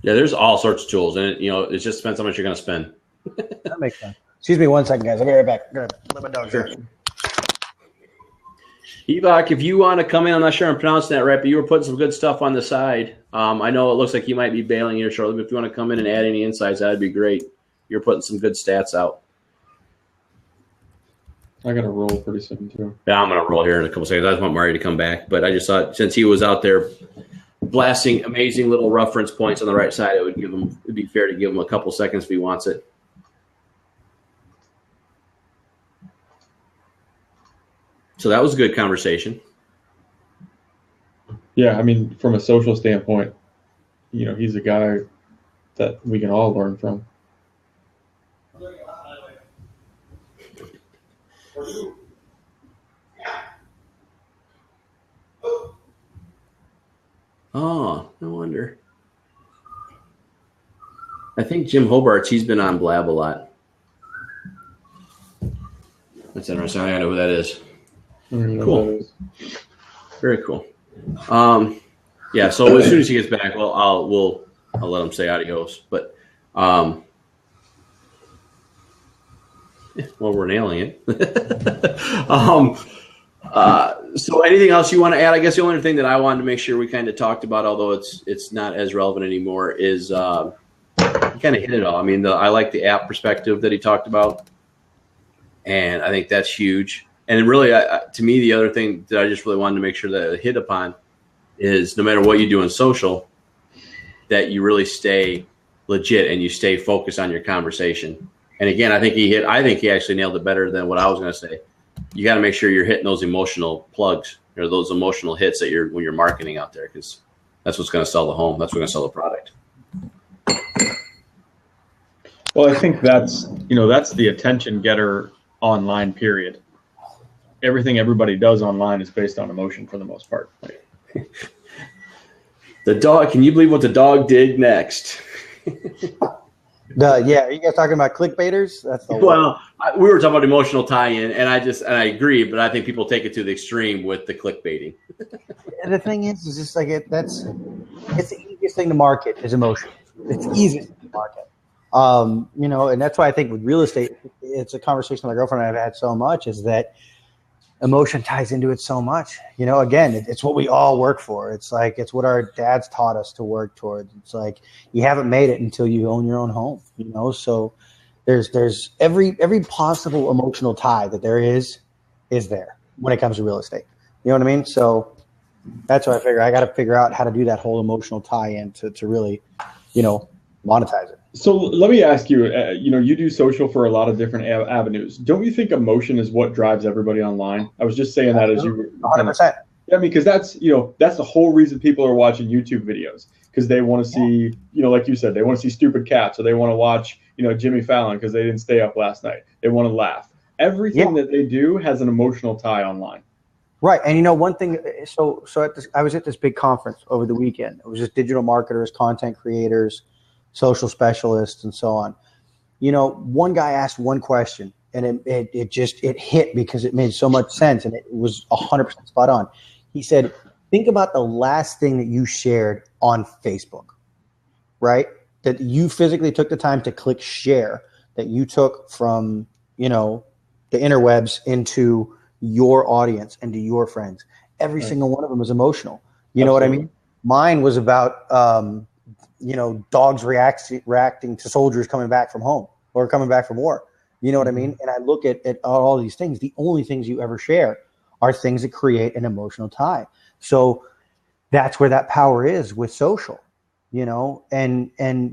Yeah, there's all sorts of tools, and it just depends how much you're going to spend. That makes sense. Excuse me 1 second, guys. I'll be right back. I'm going to let my dog sure. Evok, if you want to come in, I'm not sure I'm pronouncing that right, but you were putting some good stuff on the side. I know it looks like you might be bailing here shortly, but if you want to come in and add any insights, that'd be great. You're putting some good stats out. I got to roll pretty soon, too. Yeah, I'm going to roll here in a couple seconds. I just want Marty to come back, but I just thought since he was out there blasting amazing little reference points on the right side, it'd be fair to give him a couple seconds if he wants it. So that was a good conversation. Yeah, I mean, from a social standpoint, he's a guy that we can all learn from. Oh, no wonder. I think Jim Hobart's, he's been on Blab a lot. That's interesting. I don't know who that is. Cool. Very cool. Yeah, so as soon as he gets back, I'll let him say adios. But we're nailing it. So anything else you want to add? I guess the only thing that I wanted to make sure we kind of talked about, although it's not as relevant anymore, is he kind of hit it all. I mean, I like the app perspective that he talked about, and I think that's huge. And really, to me, the other thing that I just really wanted to make sure that I hit upon is no matter what you do in social, that you really stay legit and you stay focused on your conversation. And again, I think he actually nailed it better than what I was going to say. You got to make sure you're hitting those emotional plugs or those emotional hits when you're marketing out there, because that's what's going to sell the home. That's what's going to sell the product. Well, I think that's the attention getter online, period. Everything everybody does online is based on emotion for the most part. The dog, can you believe what the dog did next? Yeah, are you guys talking about clickbaiters? That's the well, we were talking about emotional tie-in, and I agree, but I think people take it to the extreme with the clickbaiting. The thing is just like it's the easiest thing to market is emotion. It's the easiest thing to market. And that's why I think with real estate, it's a conversation my girlfriend and I have had so much is that emotion ties into it so much. Again, it's what we all work for. It's like it's what our dads taught us to work towards. It's like you haven't made it until you own your own home. So there's every possible emotional tie that there is there when it comes to real estate. You know what I mean? So that's what I figure. I got to figure out how to do that whole emotional tie-in to really, monetize it. So let me ask you, you do social for a lot of different avenues. Don't you think emotion is what drives everybody online? I was just saying that as you were 100%. I mean, because that's the whole reason people are watching YouTube videos, because they want to see, like you said, they want to see stupid cats, or they want to watch, Jimmy Fallon because they didn't stay up last night. They want to laugh. Everything that they do has an emotional tie online. Right. And one thing, so I was at this big conference over the weekend. It was just digital marketers, content creators, social specialists, and so on. One guy asked one question, and it hit because it made so much sense, and it was 100% spot on. He said, think about the last thing that you shared on Facebook, right? That you physically took the time to click share, that you took from, you know, the interwebs into your audience and to your friends. Every single one of them was emotional. You know what I mean? Mine was about, you know, dogs reacting to soldiers coming back from home or coming back from war. You know what I mean? And I look at all these things. The only things you ever share are things that create an emotional tie. So that's where that power is with social, you know, and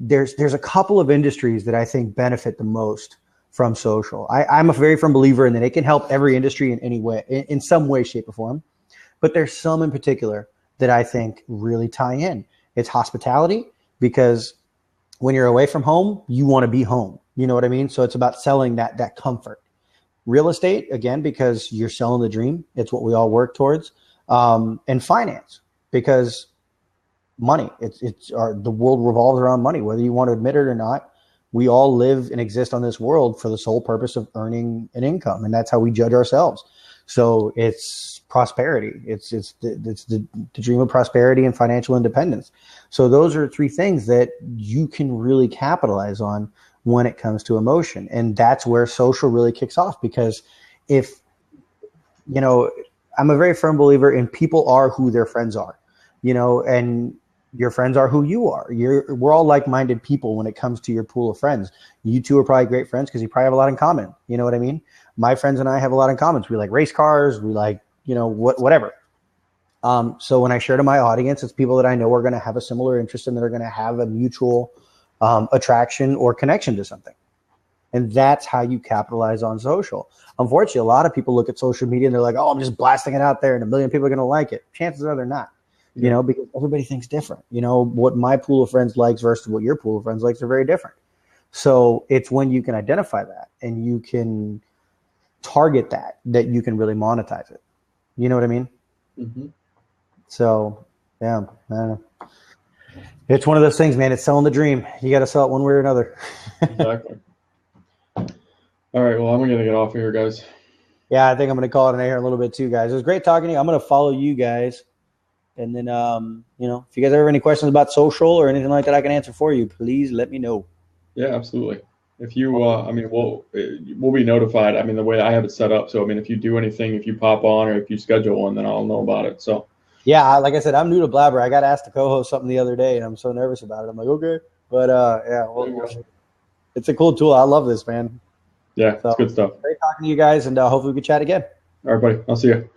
there's a couple of industries that I think benefit the most from social. I'm a very firm believer in that it can help every industry in any way, in some way, shape, or form. But there's some in particular that I think really tie in. It's hospitality, because when you're away from home, you want to be home. You know what I mean? So it's about selling that comfort. Real estate, again, because you're selling the dream. It's what we all work towards. And finance, because money. The world revolves around money, whether you want to admit it or not. We all live and exist on this world for the sole purpose of earning an income, and that's how we judge ourselves. So it's prosperity. It's the dream of prosperity and financial independence. So those are three things that you can really capitalize on when it comes to emotion, and that's where social really kicks off. Because if, you know, I'm a very firm believer in people are who their friends are, you know, and your friends are who you are. We're all like-minded people when it comes to your pool of friends. You two are probably great friends because you probably have a lot in common. You know what I mean? My friends and I have a lot in common. We like race cars. We like, you know, whatever. So when I share to my audience, it's people that I know are going to have a similar interest and that are going to have a mutual attraction or connection to something. And that's how you capitalize on social. Unfortunately, a lot of people look at social media and they're like, oh, I'm just blasting it out there and 1 million people are going to like it. Chances are they're not. You know, because everybody thinks different. You know, what my pool of friends likes versus what your pool of friends likes are very different. So it's when you can identify that and you can target that you can really monetize it. You know what I mean? Mm-hmm. So, yeah, it's one of those things, man. It's selling the dream. You got to sell it one way or another. Exactly. All right. Well, I'm going to get off of here, guys. Yeah, I think I'm going to call it an A here a little bit too, guys. It was great talking to you. I'm going to follow you guys. And then, you know, if you guys ever have any questions about social or anything like that I can answer for you, please let me know. Yeah, absolutely. If you, I mean, we'll be notified. I mean, the way I have it set up. So, I mean, if you do anything, if you pop on or if you schedule one, then I'll know about it. So, yeah, like I said, I'm new to Blabber. I got asked to co-host something the other day, and I'm so nervous about it. I'm like, okay. But, yeah, it's a cool tool. I love this, man. Yeah, it's good stuff. Great talking to you guys, and hopefully we can chat again. All right, buddy. I'll see you.